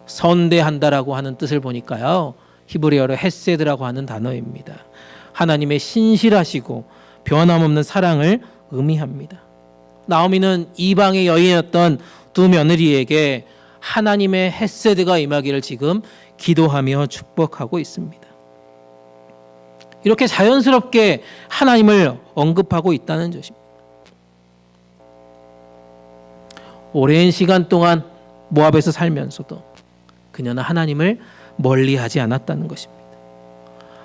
선대한다라고 하는 뜻을 보니까요, 히브리어로 헤세드라고 하는 단어입니다. 하나님의 신실하시고 변함없는 사랑을 의미합니다. 나오미는 이방의 여인이었던 두 며느리에게 하나님의 헤세드가 임하기를 지금 기도하며 축복하고 있습니다. 이렇게 자연스럽게 하나님을 언급하고 있다는 것입니다. 오랜 시간 동안 모압에서 살면서도 그녀는 하나님을 멀리하지 않았다는 것입니다.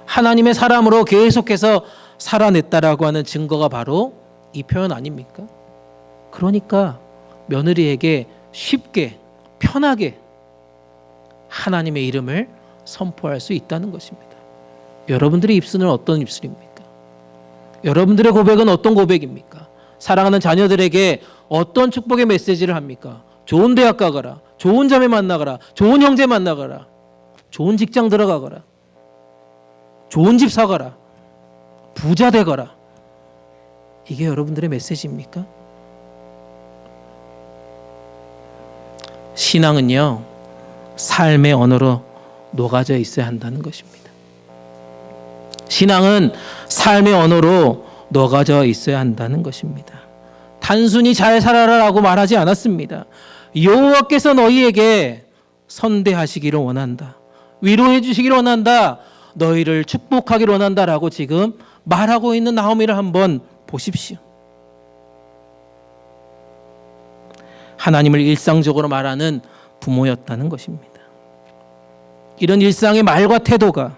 하나님의 사람으로 계속해서 살아냈다라고 하는 증거가 바로 이 표현 아닙니까? 그러니까 며느리에게 쉽게 편하게 하나님의 이름을 선포할 수 있다는 것입니다. 여러분들의 입술은 어떤 입술입니까? 여러분들의 고백은 어떤 고백입니까? 사랑하는 자녀들에게 어떤 축복의 메시지를 합니까? 좋은 대학 가거라, 좋은 자매 만나거라, 좋은 형제 만나거라, 좋은 직장 들어가거라, 좋은 집 사거라, 부자 되거라. 이게 여러분들의 메시지입니까? 신앙은요, 삶의 언어로 녹아져 있어야 한다는 것입니다. 신앙은 삶의 언어로 녹아져 있어야 한다는 것입니다. 단순히 잘 살아라라고 말하지 않았습니다. 여호와께서 너희에게 선대하시기를 원한다. 위로해 주시기를 원한다. 너희를 축복하기를 원한다라고 지금 말하고 있는 나오미를 한번 보십시오. 하나님을 일상적으로 말하는 부모였다는 것입니다. 이런 일상의 말과 태도가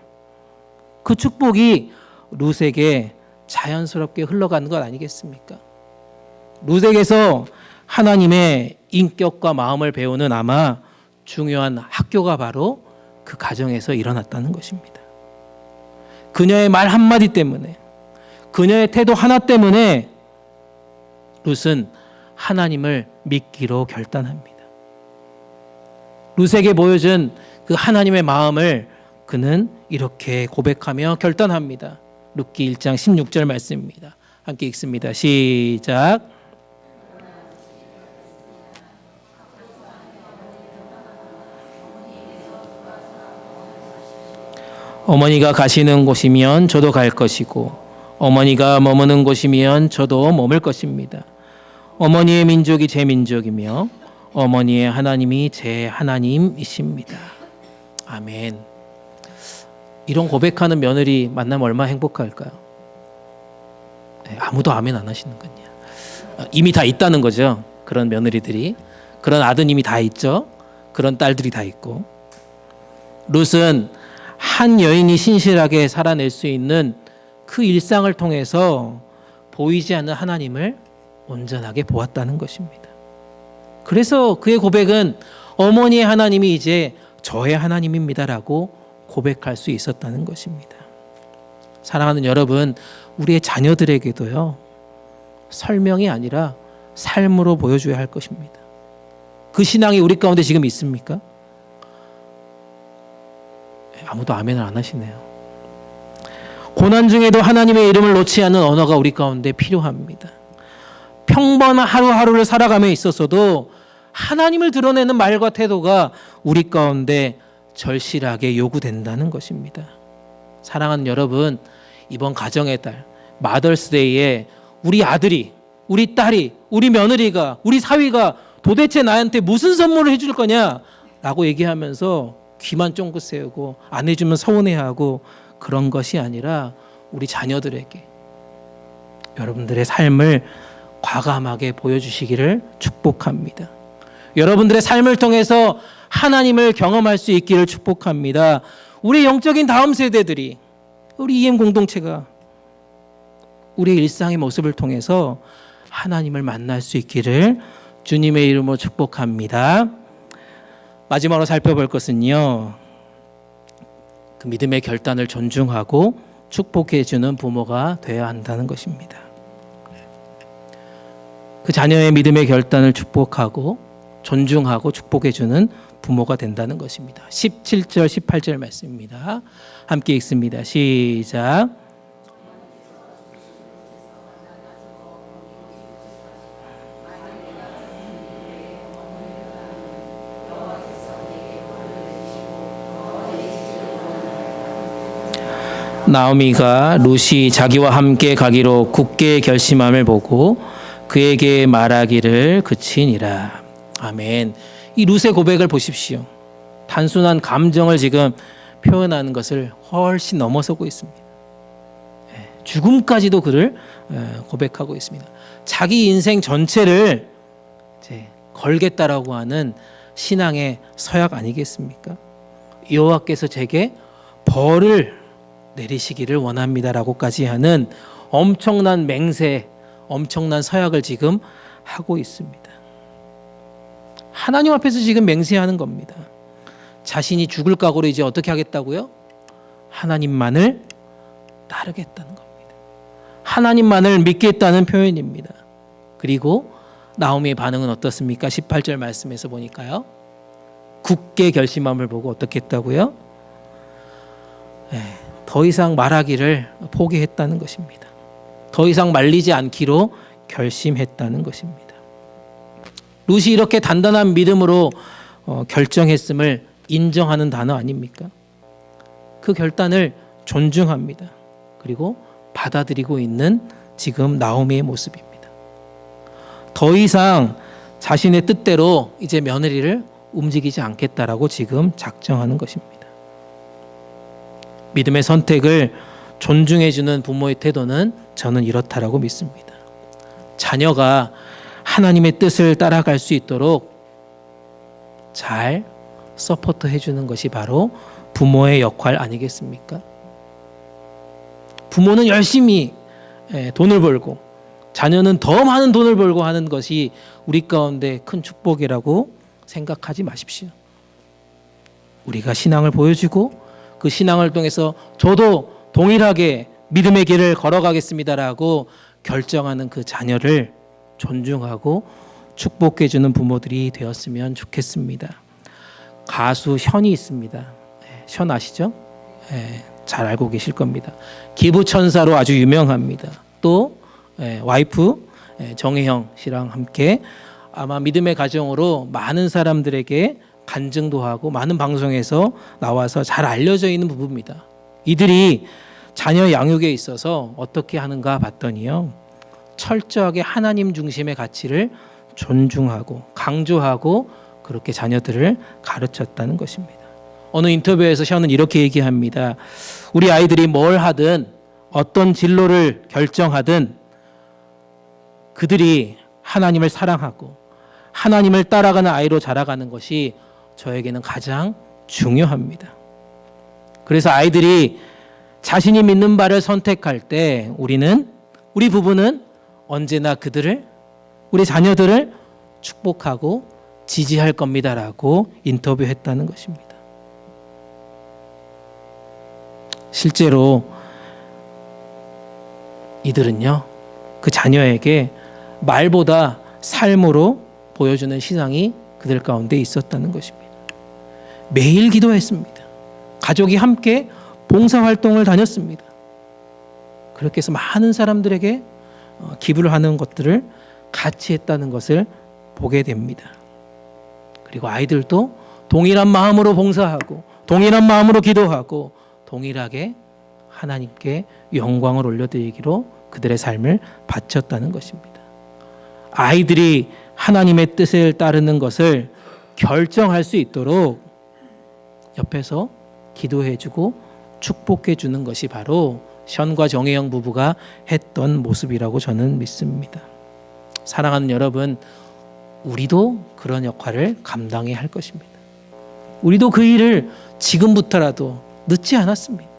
그 축복이 룻에게 자연스럽게 흘러가는 것 아니겠습니까? 룻에게서 하나님의 인격과 마음을 배우는 아마 중요한 학교가 바로 그 가정에서 일어났다는 것입니다. 그녀의 말 한마디 때문에, 그녀의 태도 하나 때문에 룻은 하나님을 믿기로 결단합니다. 룻에게 보여준 그 하나님의 마음을 그는 이렇게 고백하며 결단합니다. 룻기 1장 16절 말씀입니다. 함께 읽습니다. 시작. 어머니가 가시는 곳이면 저도 갈 것이고 어머니가 머무는 곳이면 저도 머물 것입니다. 어머니의 민족이 제 민족이며 어머니의 하나님이 제 하나님이십니다. 아멘. 이런 고백하는 며느리 만나면 얼마나 행복할까요? 아무도 아멘 안 하시는군요. 이미 다 있다는 거죠. 그런 며느리들이. 그런 아드님이 다 있죠. 그런 딸들이 다 있고. 룻은 한 여인이 신실하게 살아낼 수 있는 그 일상을 통해서 보이지 않는 하나님을 온전하게 보았다는 것입니다. 그래서 그의 고백은 어머니의 하나님이 이제 저의 하나님입니다라고 고백할 수 있었다는 것입니다. 사랑하는 여러분, 우리의 자녀들에게도요, 설명이 아니라 삶으로 보여줘야 할 것입니다. 그 신앙이 우리 가운데 지금 있습니까? 아무도 아멘을 안 하시네요. 고난 중에도 하나님의 이름을 놓지 않는 언어가 우리 가운데 필요합니다. 평범한 하루하루를 살아감에 있어서도 하나님을 드러내는 말과 태도가 우리 가운데 절실하게 요구된다는 것입니다. 사랑하는 여러분, 이번 가정의 달 마더스데이에 우리 아들이, 우리 딸이, 우리 며느리가, 우리 사위가 도대체 나한테 무슨 선물을 해줄 거냐라고 얘기하면서 귀만 쫑긋 세우고 안 해주면 서운해하고 그런 것이 아니라 우리 자녀들에게 여러분들의 삶을 과감하게 보여주시기를 축복합니다. 여러분들의 삶을 통해서 하나님을 경험할 수 있기를 축복합니다. 우리 영적인 다음 세대들이, 우리 EM 공동체가 우리의 일상의 모습을 통해서 하나님을 만날 수 있기를 주님의 이름으로 축복합니다. 마지막으로 살펴볼 것은요, 그 믿음의 결단을 존중하고 축복해 주는 부모가 되어야 한다는 것입니다. 그 자녀의 믿음의 결단을 축복하고 존중하고 축복해 주는 부모가 된다는 것입니다. 17절 18절 말씀입니다. 함께 읽습니다. 시작. 나오미가 룻이 자기와 함께 가기로 굳게 결심함을 보고 그에게 말하기를 그치니라. 아멘. 이 룻의 고백을 보십시오. 단순한 감정을 지금 표현하는 것을 훨씬 넘어서고 있습니다. 죽음까지도 그를 고백하고 있습니다. 자기 인생 전체를 이제 걸겠다라고 하는 신앙의 서약 아니겠습니까? 여호와께서 제게 벌을 내리시기를 원합니다라고까지 하는 엄청난 맹세, 엄청난 서약을 지금 하고 있습니다. 하나님 앞에서 지금 맹세하는 겁니다. 자신이 죽을 각오로 이제 어떻게 하겠다고요? 하나님만을 따르겠다는 겁니다. 하나님만을 믿겠다는 표현입니다. 그리고 나오미의 반응은 어떻습니까? 18절 말씀에서 보니까요, 굳게 결심함을 보고 어떻게 했다고요? 더 이상 말하기를 포기했다는 것입니다. 더 이상 말리지 않기로 결심했다는 것입니다. 룻이 이렇게 단단한 믿음으로 결정했음을 인정하는 단어 아닙니까? 그 결단을 존중합니다. 그리고 받아들이고 있는 지금 나오미의 모습입니다. 더 이상 자신의 뜻대로 이제 며느리를 움직이지 않겠다라고 지금 작정하는 것입니다. 믿음의 선택을 존중해주는 부모의 태도는 저는 이렇다라고 믿습니다. 자녀가 하나님의 뜻을 따라갈 수 있도록 잘 서포트 해주는 것이 바로 부모의 역할 아니겠습니까? 부모는 열심히 돈을 벌고 자녀는 더 많은 돈을 벌고 하는 것이 우리 가운데 큰 축복이라고 생각하지 마십시오. 우리가 신앙을 보여주고 그 신앙을 통해서 저도 동일하게 믿음의 길을 걸어가겠습니다라고 결정하는 그 자녀를 존중하고 축복해주는 부모들이 되었으면 좋겠습니다. 가수 현이 있습니다. 현 아시죠? 잘 알고 계실 겁니다. 기부천사로 아주 유명합니다. 또 와이프 정혜영 씨랑 함께 아마 믿음의 가정으로 많은 사람들에게 간증도 하고 많은 방송에서 나와서 잘 알려져 있는 부부입니다. 이들이 자녀 양육에 있어서 어떻게 하는가 봤더니요, 철저하게 하나님 중심의 가치를 존중하고 강조하고 그렇게 자녀들을 가르쳤다는 것입니다. 어느 인터뷰에서 션은 이렇게 얘기합니다. 우리 아이들이 뭘 하든 어떤 진로를 결정하든 그들이 하나님을 사랑하고 하나님을 따라가는 아이로 자라가는 것이 저에게는 가장 중요합니다. 그래서 아이들이 자신이 믿는 바를 선택할 때 우리 부부는 언제나 그들을, 우리 자녀들을 축복하고 지지할 겁니다라고 인터뷰했다는 것입니다. 실제로 이들은요, 그 자녀에게 말보다 삶으로 보여주는 신앙이 그들 가운데 있었다는 것입니다. 매일 기도했습니다. 가족이 함께 봉사활동을 다녔습니다. 그렇게 해서 많은 사람들에게 기부를 하는 것들을 같이 했다는 것을 보게 됩니다. 그리고 아이들도 동일한 마음으로 봉사하고 동일한 마음으로 기도하고 동일하게 하나님께 영광을 올려드리기로 그들의 삶을 바쳤다는 것입니다. 아이들이 하나님의 뜻을 따르는 것을 결정할 수 있도록 옆에서 기도해주고 축복해주는 것이 바로 션과 정혜영 부부가 했던 모습이라고 저는 믿습니다. 사랑하는 여러분, 우리도 그런 역할을 감당해야 할 것입니다. 우리도 그 일을 지금부터라도 늦지 않았습니다.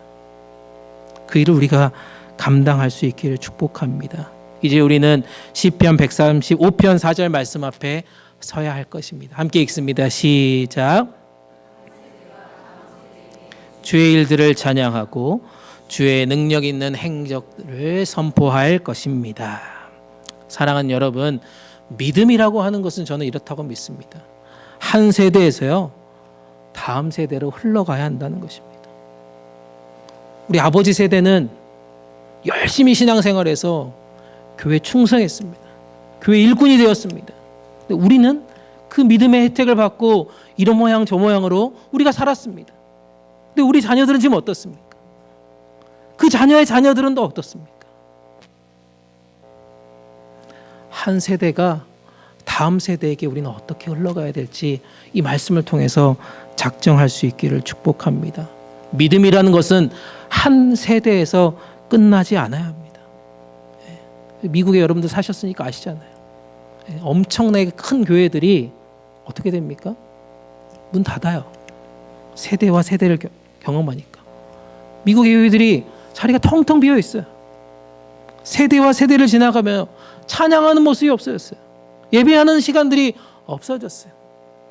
그 일을 우리가 감당할 수 있기를 축복합니다. 이제 우리는 시편 135편 4절 말씀 앞에 서야 할 것입니다. 함께 읽습니다. 시작. 주의 일들을 찬양하고 주의 능력 있는 행적들을 선포할 것입니다. 사랑하는 여러분, 믿음이라고 하는 것은 저는 이렇다고 믿습니다. 한 세대에서요, 다음 세대로 흘러가야 한다는 것입니다. 우리 아버지 세대는 열심히 신앙생활해서 교회 충성했습니다. 교회 일꾼이 되었습니다. 근데 우리는 그 믿음의 혜택을 받고 이런 모양 저 모양으로 우리가 살았습니다. 근데 우리 자녀들은 지금 어떻습니까? 그 자녀의 자녀들은 또 어떻습니까? 한 세대가 다음 세대에게 우리는 어떻게 흘러가야 될지 이 말씀을 통해서 작정할 수 있기를 축복합니다. 믿음이라는 것은 한 세대에서 끝나지 않아야 합니다. 미국에 여러분들 사셨으니까 아시잖아요. 엄청나게 큰 교회들이 어떻게 됩니까? 문 닫아요. 세대와 세대를 경험하니까. 미국의 교회들이 자리가 텅텅 비어 있어요. 세대와 세대를 지나가며 찬양하는 모습이 없어졌어요. 예배하는 시간들이 없어졌어요.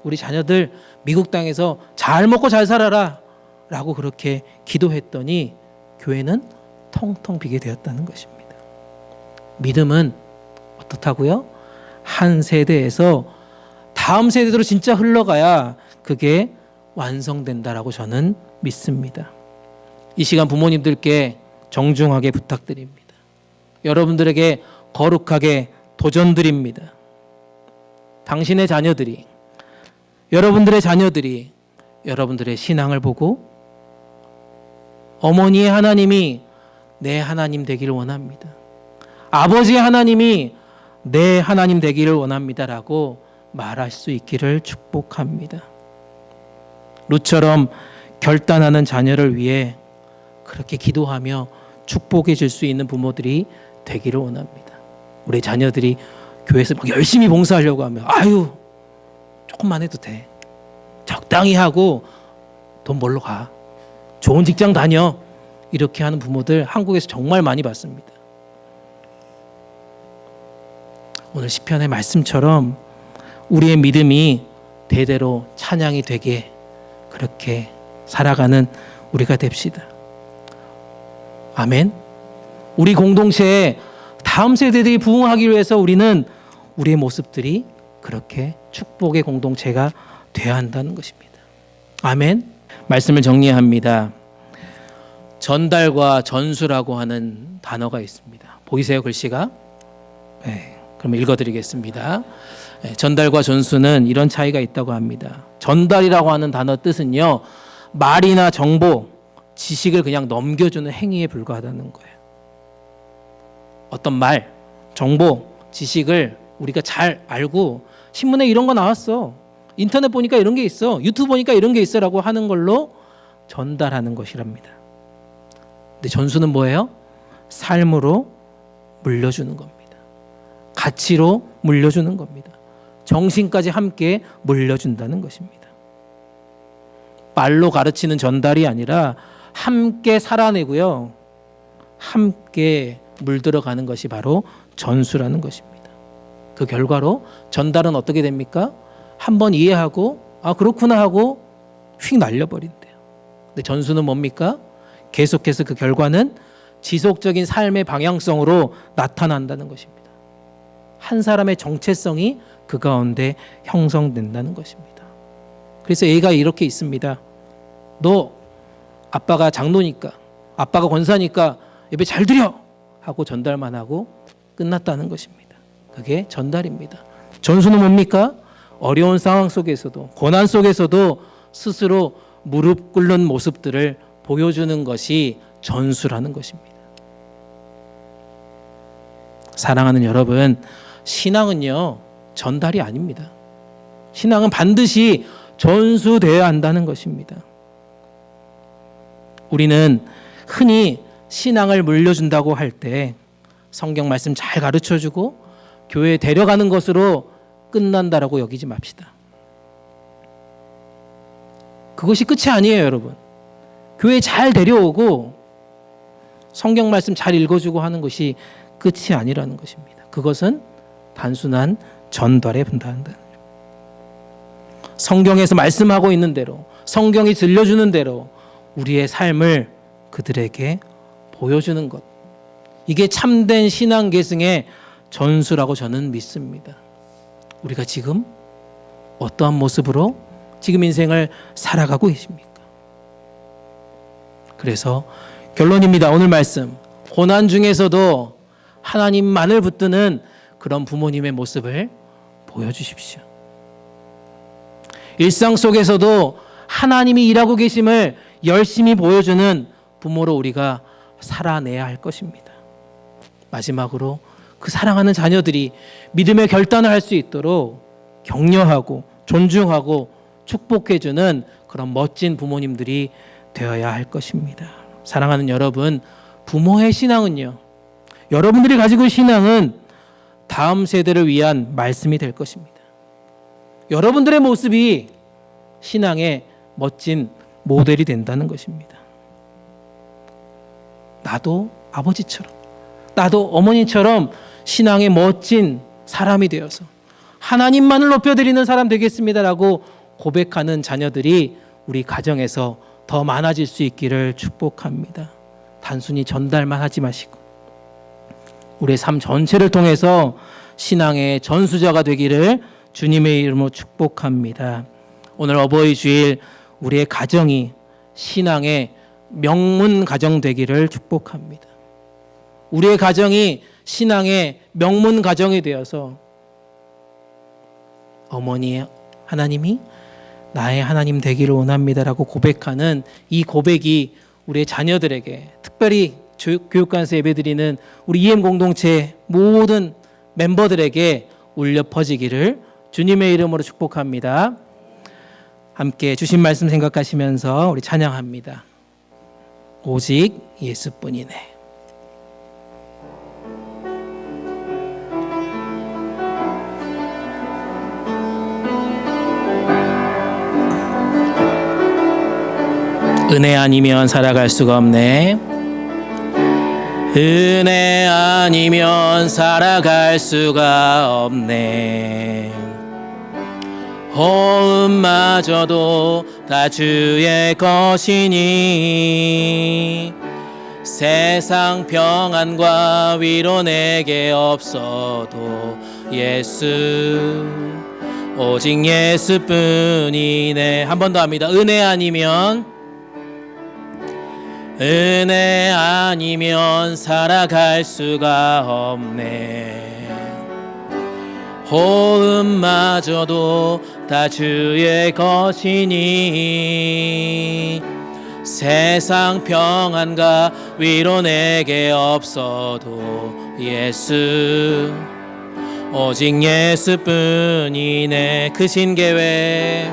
우리 자녀들 미국 땅에서 잘 먹고 잘 살아라 라고 그렇게 기도했더니 교회는 텅텅 비게 되었다는 것입니다. 믿음은 어떻다고요? 한 세대에서 다음 세대로 진짜 흘러가야 그게 완성된다라고 저는 믿습니다. 이 시간 부모님들께 정중하게 부탁드립니다. 여러분들에게 거룩하게 도전드립니다. 당신의 자녀들이, 여러분들의 자녀들이 여러분들의 신앙을 보고 어머니의 하나님이 내 하나님 되기를 원합니다. 아버지의 하나님이 내 하나님 되기를 원합니다라고 말할 수 있기를 축복합니다. 룻처럼 결단하는 자녀를 위해 그렇게 기도하며 축복해 줄 수 있는 부모들이 되기를 원합니다. 우리 자녀들이 교회에서 막 열심히 봉사하려고 하면 아유 조금만 해도 돼. 적당히 하고 돈 벌러 가. 좋은 직장 다녀. 이렇게 하는 부모들 한국에서 정말 많이 봤습니다. 오늘 시편의 말씀처럼 우리의 믿음이 대대로 찬양이 되게 그렇게 살아가는 우리가 됩시다. 아멘. 우리 공동체에 다음 세대들이 부흥하기 위해서 우리는 우리의 모습들이 그렇게 축복의 공동체가 되어야 한다는 것입니다. 아멘. 말씀을 정리합니다. 전달과 전수라고 하는 단어가 있습니다. 보이세요, 글씨가? 네, 그럼 읽어드리겠습니다. 네, 전달과 전수는 이런 차이가 있다고 합니다. 전달이라고 하는 단어 뜻은요, 말이나 정보, 지식을 그냥 넘겨주는 행위에 불과하다는 거예요. 어떤 말, 정보, 지식을 우리가 잘 알고 신문에 이런 거 나왔어, 인터넷 보니까 이런 게 있어, 유튜브 보니까 이런 게 있어 라고 하는 걸로 전달하는 것이랍니다. 근데 전수는 뭐예요? 삶으로 물려주는 겁니다. 가치로 물려주는 겁니다. 정신까지 함께 물려준다는 것입니다. 말로 가르치는 전달이 아니라 함께 살아내고요, 함께 물들어가는 것이 바로 전수라는 것입니다. 그 결과로 전달은 어떻게 됩니까? 한번 이해하고 아 그렇구나 하고 휙 날려버린대요. 근데 전수는 뭡니까? 계속해서 그 결과는 지속적인 삶의 방향성으로 나타난다는 것입니다. 한 사람의 정체성이 그 가운데 형성된다는 것입니다. 그래서 얘가 이렇게 있습니다. 너 아빠가 장로니까, 아빠가 권사니까 예배 잘 드려 하고 전달만 하고 끝났다는 것입니다. 그게 전달입니다. 전수는 뭡니까? 어려운 상황 속에서도, 고난 속에서도 스스로 무릎 꿇는 모습들을 보여주는 것이 전수라는 것입니다. 사랑하는 여러분, 신앙은요 전달이 아닙니다. 신앙은 반드시 전수되어야 한다는 것입니다. 우리는 흔히 신앙을 물려준다고 할 때 성경 말씀 잘 가르쳐주고 교회에 데려가는 것으로 끝난다라고 여기지 맙시다. 그것이 끝이 아니에요, 여러분. 교회 잘 데려오고 성경 말씀 잘 읽어주고 하는 것이 끝이 아니라는 것입니다. 그것은 단순한 전달에 불과한다. 성경에서 말씀하고 있는 대로, 성경이 들려주는 대로 우리의 삶을 그들에게 보여주는 것, 이게 참된 신앙 계승의 전수라고 저는 믿습니다. 우리가 지금 어떠한 모습으로 지금 인생을 살아가고 계십니까? 그래서 결론입니다. 오늘 말씀, 고난 중에서도 하나님만을 붙드는 그런 부모님의 모습을 보여주십시오. 일상 속에서도 하나님이 일하고 계심을 열심히 보여주는 부모로 우리가 살아내야 할 것입니다. 마지막으로 그 사랑하는 자녀들이 믿음의 결단을 할 수 있도록 격려하고 존중하고 축복해주는 그런 멋진 부모님들이 되어야 할 것입니다. 사랑하는 여러분, 부모의 신앙은요, 여러분들이 가지고 있는 신앙은 다음 세대를 위한 말씀이 될 것입니다. 여러분들의 모습이 신앙의 멋진 모델이 된다는 것입니다. 나도 아버지처럼, 나도 어머니처럼 신앙의 멋진 사람이 되어서 하나님만을 높여드리는 사람 되겠습니다라고 고백하는 자녀들이 우리 가정에서 더 많아질 수 있기를 축복합니다. 단순히 전달만 하지 마시고 우리의 삶 전체를 통해서 신앙의 전수자가 되기를 주님의 이름으로 축복합니다. 오늘 어버이 주일 우리의 가정이 신앙의 명문 가정 되기를 축복합니다. 우리의 가정이 신앙의 명문 가정이 되어서 어머니 하나님이 나의 하나님 되기를 원합니다라고 고백하는 이 고백이 우리의 자녀들에게, 특별히 교육관에서 예배드리는 우리 EM 공동체 모든 멤버들에게 울려 퍼지기를 주님의 이름으로 축복합니다. 함께 주신 말씀 생각하시면서 우리 찬양합니다. 오직 예수뿐이네. 은혜 아니면 살아갈 수가 없네. 은혜 아니면 살아갈 수가 없네. 호흡마저도 다 주의 것이니 세상 평안과 위로 내게 없어도 예수, 오직 예수뿐이네. 한 번 더 합니다. 은혜 아니면 살아갈 수가 없네. 호흡마저도 다 주의 것이니 세상 평안과 위로 내게 없어도 예수, 오직 예수뿐이네. 그 신계획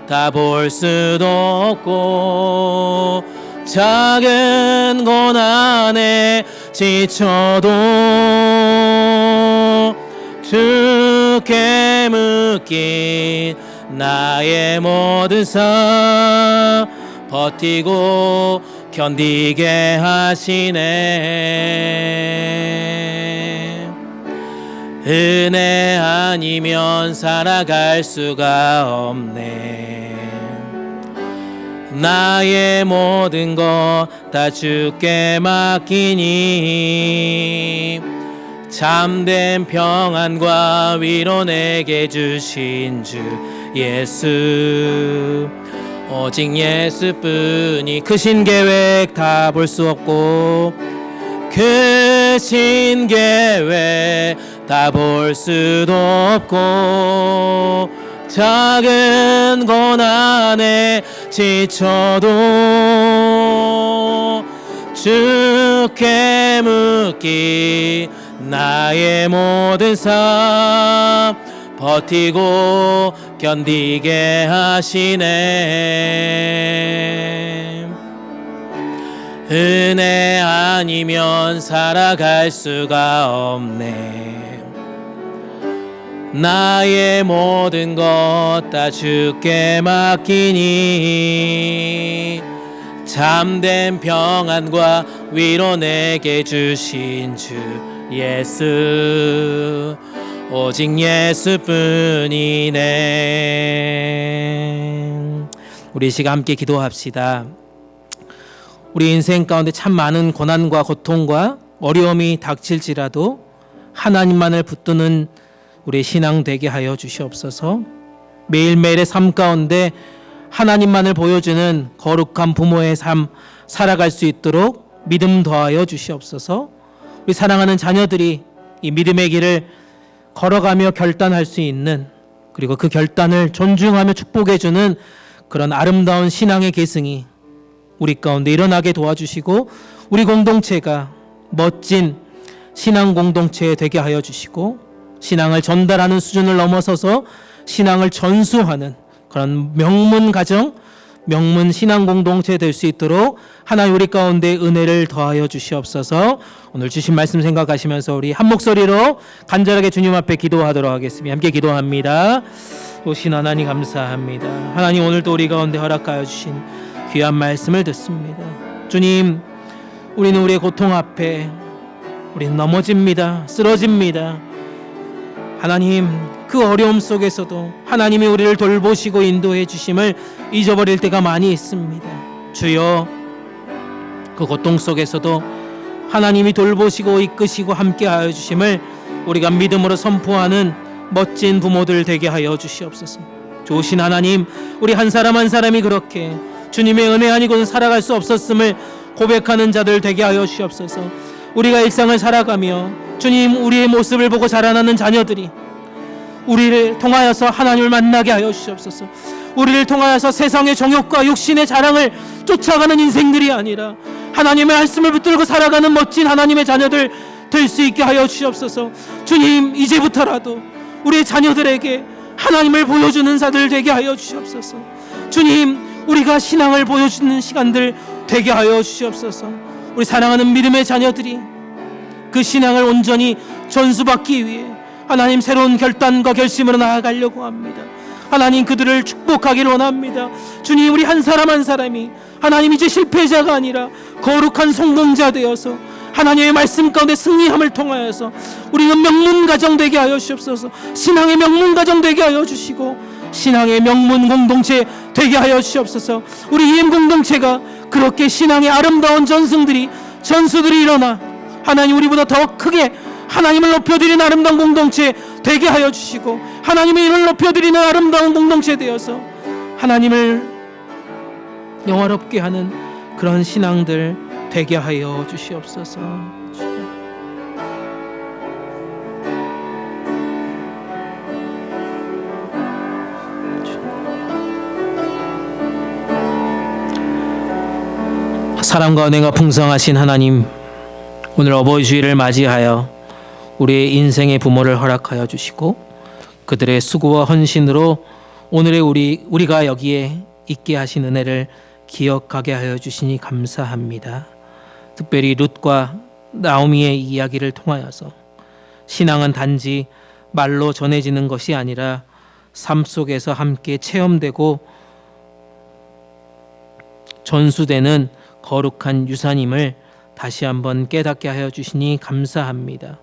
다 볼 수도 없고 작은 고난에 지쳐도 주께 묶인 나의 모든 삶 버티고 견디게 하시네. 은혜 아니면 살아갈 수가 없네. 나의 모든 것 다 주께 맡기니 참된 평안과 위로 내게 주신 주 예수, 오직 예수뿐이. 크신 계획 다 볼 수 없고 크신 계획 다 볼 수도 없고 작은 고난에 지쳐도 주께 묻기 나의 모든 삶 버티고 견디게 하시네. 은혜 아니면 살아갈 수가 없네. 나의 모든 것 다 주께 맡기니 참된 평안과 위로 내게 주신 주 예수 오직 예수뿐이네. 우리 이 시간 함께 기도합시다. 우리 인생 가운데 참 많은 고난과 고통과 어려움이 닥칠지라도 하나님만을 붙드는 우리 신앙 되게 하여 주시옵소서. 매일매일의 삶 가운데 하나님만을 보여주는 거룩한 부모의 삶 살아갈 수 있도록 믿음 더하여 주시옵소서. 우리 사랑하는 자녀들이 이 믿음의 길을 걸어가며 결단할 수 있는, 그리고 그 결단을 존중하며 축복해주는 그런 아름다운 신앙의 계승이 우리 가운데 일어나게 도와주시고, 우리 공동체가 멋진 신앙 공동체 되게 하여 주시고, 신앙을 전달하는 수준을 넘어서서 신앙을 전수하는 그런 명문 가정, 명문 신앙 공동체 될 수 있도록 하나님 우리 가운데 은혜를 더하여 주시옵소서. 오늘 주신 말씀 생각하시면서 우리 한 목소리로 간절하게 주님 앞에 기도하도록 하겠습니다. 함께 기도합니다. 오신 하나님 감사합니다. 하나님 오늘도 우리 가운데 허락하여 주신 귀한 말씀을 듣습니다. 주님, 우리는 우리의 고통 앞에 우리는 넘어집니다. 쓰러집니다. 하나님, 그 어려움 속에서도 하나님이 우리를 돌보시고 인도해 주심을 잊어버릴 때가 많이 있습니다. 주여, 그 고통 속에서도 하나님이 돌보시고 이끄시고 함께하여 주심을 우리가 믿음으로 선포하는 멋진 부모들 되게 하여 주시옵소서. 좋으신 하나님, 우리 한 사람 한 사람이 그렇게 주님의 은혜 아니고는 살아갈 수 없었음을 고백하는 자들 되게 하여 주시옵소서. 우리가 일상을 살아가며 주님, 우리의 모습을 보고 자라나는 자녀들이 우리를 통하여서 하나님을 만나게 하여 주시옵소서. 우리를 통하여서 세상의 정욕과 육신의 자랑을 쫓아가는 인생들이 아니라 하나님의 말씀을 붙들고 살아가는 멋진 하나님의 자녀들 될 수 있게 하여 주시옵소서. 주님, 이제부터라도 우리의 자녀들에게 하나님을 보여주는 자들 되게 하여 주시옵소서. 주님, 우리가 신앙을 보여주는 시간들 되게 하여 주시옵소서. 우리 사랑하는 믿음의 자녀들이 그 신앙을 온전히 전수받기 위해 하나님 새로운 결단과 결심으로 나아가려고 합니다. 하나님, 그들을 축복하기를 원합니다. 주님, 우리 한 사람 한 사람이 하나님 이제 실패자가 아니라 거룩한 성공자 되어서 하나님의 말씀 가운데 승리함을 통하여서 우리는 명문 가정 되게 하여 주시옵소서. 신앙의 명문 가정 되게 하여 주시고 신앙의 명문 공동체 되게 하여 주시옵소서. 우리 EM 공동체가 그렇게 신앙의 아름다운 전수들이 일어나 하나님 우리보다 더 크게 하나님을 높여드리는 아름다운 공동체 되게 하여 주시고, 하나님의 이름을 높여드리는 아름다운 공동체 되어서 하나님을 영화롭게 하는 그런 신앙들 되게 하여 주시옵소서. 사랑과 은혜가 풍성하신 하나님, 오늘 어버이 주일을 맞이하여 우리의 인생의 부모를 허락하여 주시고 그들의 수고와 헌신으로 오늘의 우리가 여기에 있게 하신 은혜를 기억하게 하여 주시니 감사합니다. 특별히 룻과 나오미의 이야기를 통하여서 신앙은 단지 말로 전해지는 것이 아니라 삶 속에서 함께 체험되고 전수되는 거룩한 유산임을 다시 한번 깨닫게 하여 주시니 감사합니다.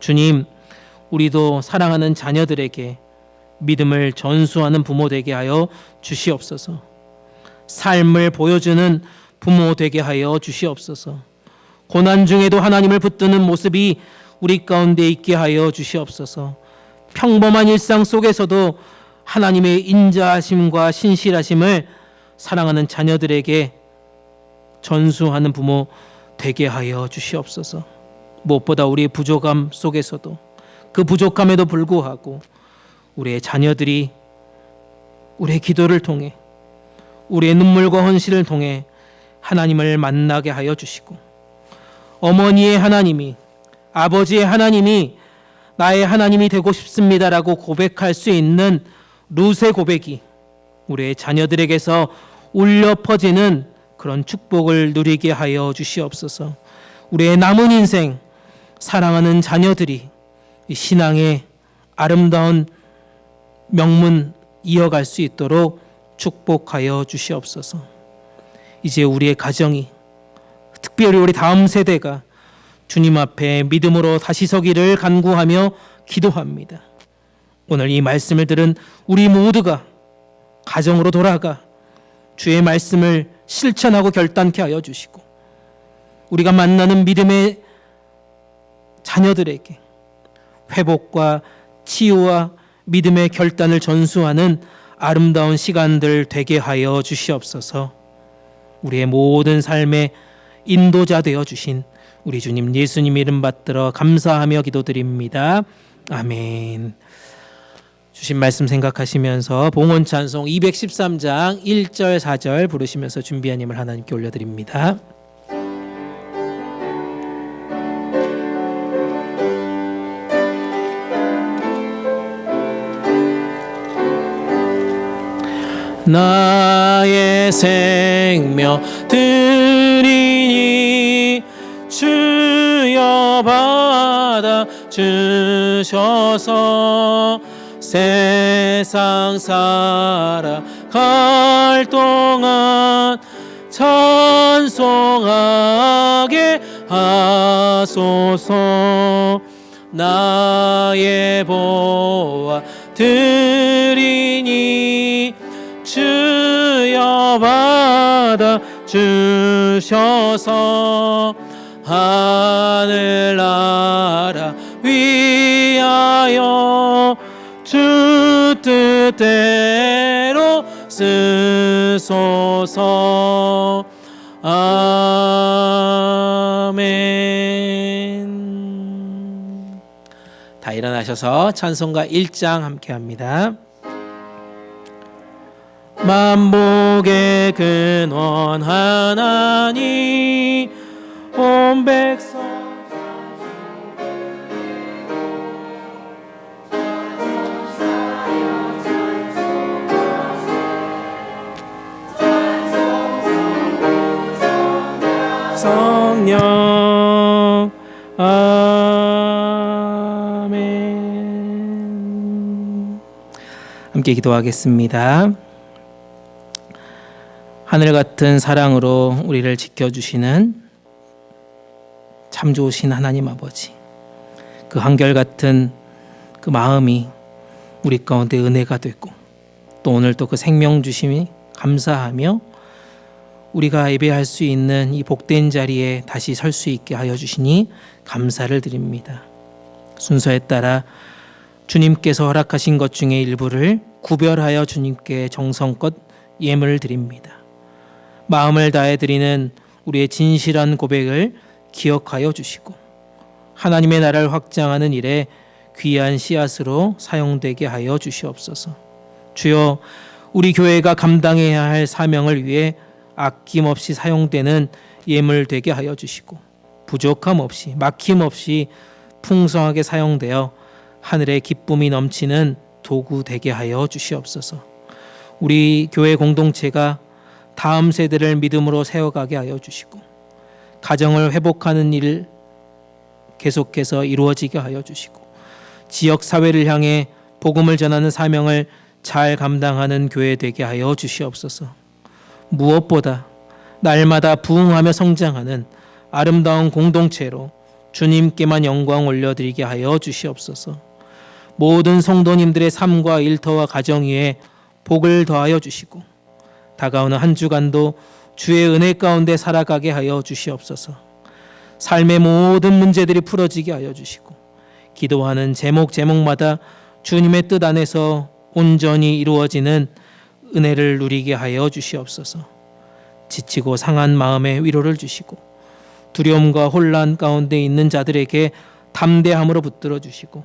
주님, 우리도 사랑하는 자녀들에게 믿음을 전수하는 부모 되게 하여 주시옵소서. 삶을 보여주는 부모 되게 하여 주시옵소서. 고난 중에도 하나님을 붙드는 모습이 우리 가운데 있게 하여 주시옵소서. 평범한 일상 속에서도 하나님의 인자하심과 신실하심을 사랑하는 자녀들에게 전수하는 부모 되게 하여 주시옵소서. 무엇보다 우리의 부족함 속에서도 그 부족함에도 불구하고 우리의 자녀들이 우리의 기도를 통해 우리의 눈물과 헌신을 통해 하나님을 만나게 하여 주시고, 어머니의 하나님이, 아버지의 하나님이 나의 하나님이 되고 싶습니다라고 고백할 수 있는 룻의 고백이 우리의 자녀들에게서 울려 퍼지는 그런 축복을 누리게 하여 주시옵소서. 우리의 남은 인생 사랑하는 자녀들이 이 신앙의 아름다운 명문 이어갈 수 있도록 축복하여 주시옵소서. 이제 우리의 가정이, 특별히 우리 다음 세대가 주님 앞에 믿음으로 다시 서기를 간구하며 기도합니다. 오늘 이 말씀을 들은 우리 모두가 가정으로 돌아가 주의 말씀을 실천하고 결단케 하여 주시고, 우리가 만나는 믿음의 자녀들에게 회복과 치유와 믿음의 결단을 전수하는 아름다운 시간들 되게 하여 주시옵소서. 우리의 모든 삶의 인도자 되어 주신 우리 주님 예수님 이름 받들어 감사하며 기도드립니다. 아멘. 주신 말씀 생각하시면서 봉헌 찬송 213장 1절 4절 부르시면서 준비한 힘을 하나님께 올려드립니다. 나의 생명 드리니 주여 받아 주셔서 세상 살아갈 동안 찬송하게 하소서. 나의 보아 드리니 주여 받아 주셔서 하늘나라 위하여 주 뜻대로 쓰소서. 아멘. 다 일어나셔서 찬송가 1장 함께 합니다. 만복의 근원 하나님 온 백성 성령 아멘. 함께 기도하겠습니다. 하늘 같은 사랑으로 우리를 지켜주시는 참 좋으신 하나님 아버지, 그 한결같은 그 마음이 우리 가운데 은혜가 되고, 또 오늘 또 그 생명 주심이 감사하며 우리가 예배할 수 있는 이 복된 자리에 다시 설 수 있게 하여 주시니 감사를 드립니다. 순서에 따라 주님께서 허락하신 것 중에 일부를 구별하여 주님께 정성껏 예물을 드립니다. 마음을 다해 드리는 우리의 진실한 고백을 기억하여 주시고, 하나님의 나라를 확장하는 일에 귀한 씨앗으로 사용되게 하여 주시옵소서. 주여, 우리 교회가 감당해야 할 사명을 위해 아낌없이 사용되는 예물 되게 하여 주시고, 부족함 없이 막힘 없이 풍성하게 사용되어 하늘의 기쁨이 넘치는 도구 되게 하여 주시옵소서. 우리 교회 공동체가 다음 세대를 믿음으로 세워가게 하여 주시고, 가정을 회복하는 일 계속해서 이루어지게 하여 주시고, 지역 사회를 향해 복음을 전하는 사명을 잘 감당하는 교회 되게 하여 주시옵소서. 무엇보다 날마다 부흥하며 성장하는 아름다운 공동체로 주님께만 영광 올려드리게 하여 주시옵소서. 모든 성도님들의 삶과 일터와 가정 위에 복을 더하여 주시고, 다가오는 한 주간도 주의 은혜 가운데 살아가게 하여 주시옵소서. 삶의 모든 문제들이 풀어지게 하여 주시고, 기도하는 제목마다 주님의 뜻 안에서 온전히 이루어지는 은혜를 누리게 하여 주시옵소서. 지치고 상한 마음에 위로를 주시고, 두려움과 혼란 가운데 있는 자들에게 담대함으로 붙들어 주시고,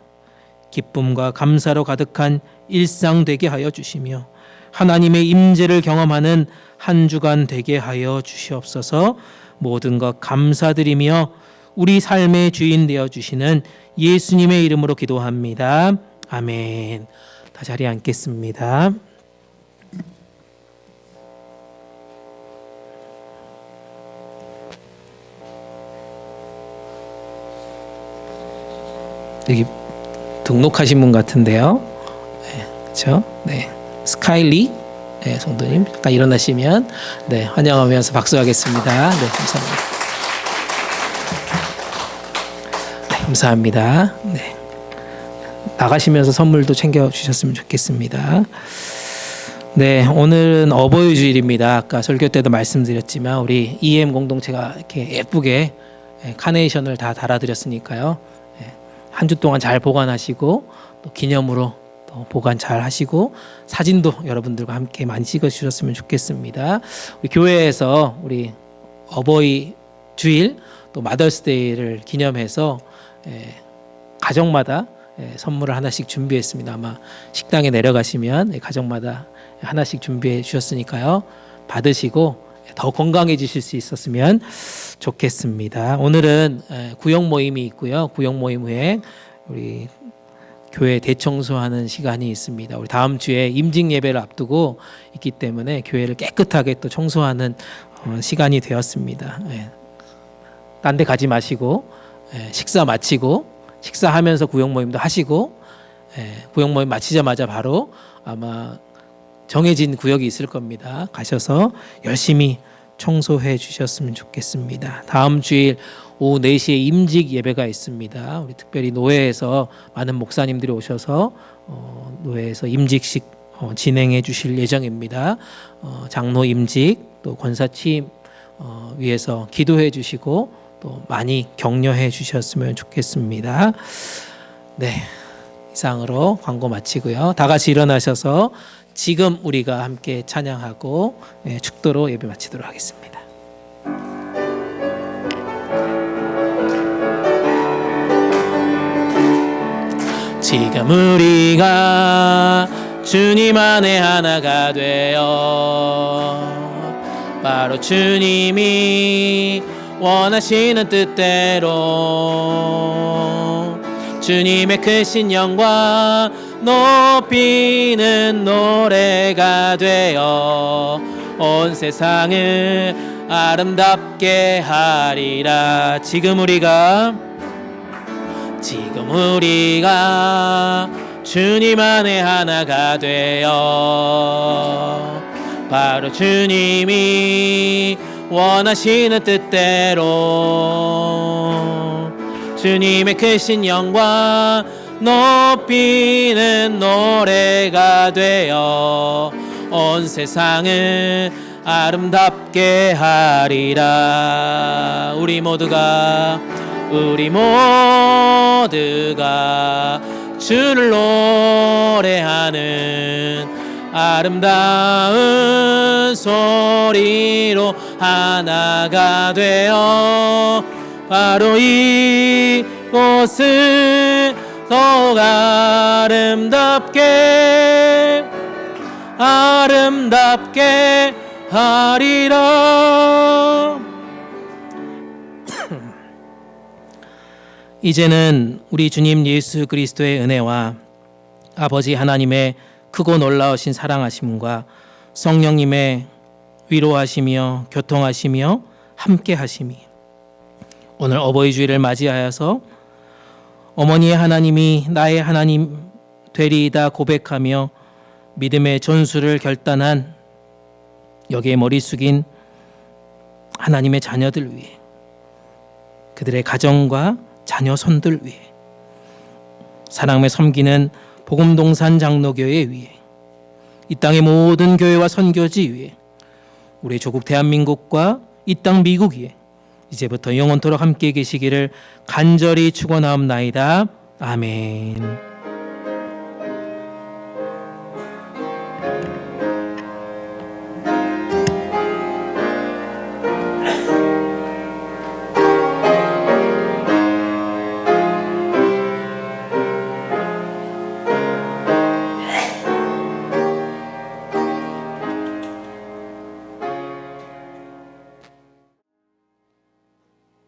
기쁨과 감사로 가득한 일상 되게 하여 주시며, 하나님의 임재를 경험하는 한 주간 되게 하여 주시옵소서. 모든 것 감사드리며 우리 삶의 주인 되어 주시는 예수님의 이름으로 기도합니다. 아멘. 다 자리에 앉겠습니다. 여기 등록하신 분 같은데요. 네, 그렇죠? 네, 스카일리 네, 성도님 잠깐 일어나시면 네, 환영하면서 박수하겠습니다. 네, 감사합니다. 네, 감사합니다. 네, 나가시면서 선물도 챙겨 주셨으면 좋겠습니다. 네, 오늘은 어버이 주일입니다. 아까 설교 때도 말씀드렸지만 우리 EM 공동체가 이렇게 예쁘게 카네이션을 다 달아드렸으니까요. 한 주 동안 잘 보관하시고 또 기념으로 또 보관 잘 하시고 사진도 여러분들과 함께 많이 찍어 주셨으면 좋겠습니다. 우리 교회에서 우리 어버이 주일 또 마더스데이를 기념해서 가정마다 선물을 하나씩 준비했습니다. 아마 식당에 내려가시면 가정마다 하나씩 준비해 주셨으니까요. 받으시고 더 건강해지실 수 있었으면 좋겠습니다. 오늘은 구역 모임이 있고요. 구역 모임 후에 우리 교회 대청소하는 시간이 있습니다. 우리 다음 주에 임직 예배를 앞두고 있기 때문에 교회를 깨끗하게 또 청소하는 시간이 되었습니다. 딴 데 가지 마시고 식사 마치고 식사하면서 구역 모임도 하시고 구역 모임 마치자마자 바로 아마 정해진 구역이 있을 겁니다. 가셔서 열심히 청소해 주셨으면 좋겠습니다. 다음 주일 오후 4시에 임직 예배가 있습니다. 우리 특별히 노회에서 많은 목사님들이 오셔서 노회에서 임직식 진행해 주실 예정입니다. 장로 임직 또 권사 취임 위해서 기도해 주시고 또 많이 격려해 주셨으면 좋겠습니다. 네, 이상으로 광고 마치고요. 다 같이 일어나셔서 지금 우리가 함께 찬양하고 축도로 예배 마치도록 하겠습니다. 지금 우리가 주님 안에 하나가 되어 바로 주님이 원하시는 뜻대로 주님의 크신 영광 높이는 노래가 되어 온 세상을 아름답게 하리라. 지금 우리가 주님 안에 하나가 되어 바로 주님이 원하시는 뜻대로 주님의 크신 영광 높이는 노래가 되어 온 세상을 아름답게 하리라. 우리 모두가 주를 노래하는 아름다운 소리로 하나가 되어 바로 이곳을 더욱 아름답게 하리라. 이제는 우리 주님 예수 그리스도의 은혜와 아버지 하나님의 크고 놀라우신 사랑하심과 성령님의 위로하시며 교통하시며 함께하심이 오늘 어버이 주일을 맞이하여서 어머니의 하나님이 나의 하나님 되리이다 고백하며 믿음의 전수를 결단한 여기에 머리 숙인 하나님의 자녀들 위해 그들의 가정과 자녀 손들 위해 사랑에 섬기는 복음동산 장로교회 위해 이 땅의 모든 교회와 선교지 위해 우리 조국 대한민국과 이 땅 미국 위에 이제부터 영원토록 함께 계시기를 간절히 축원하옵나이다. 아멘.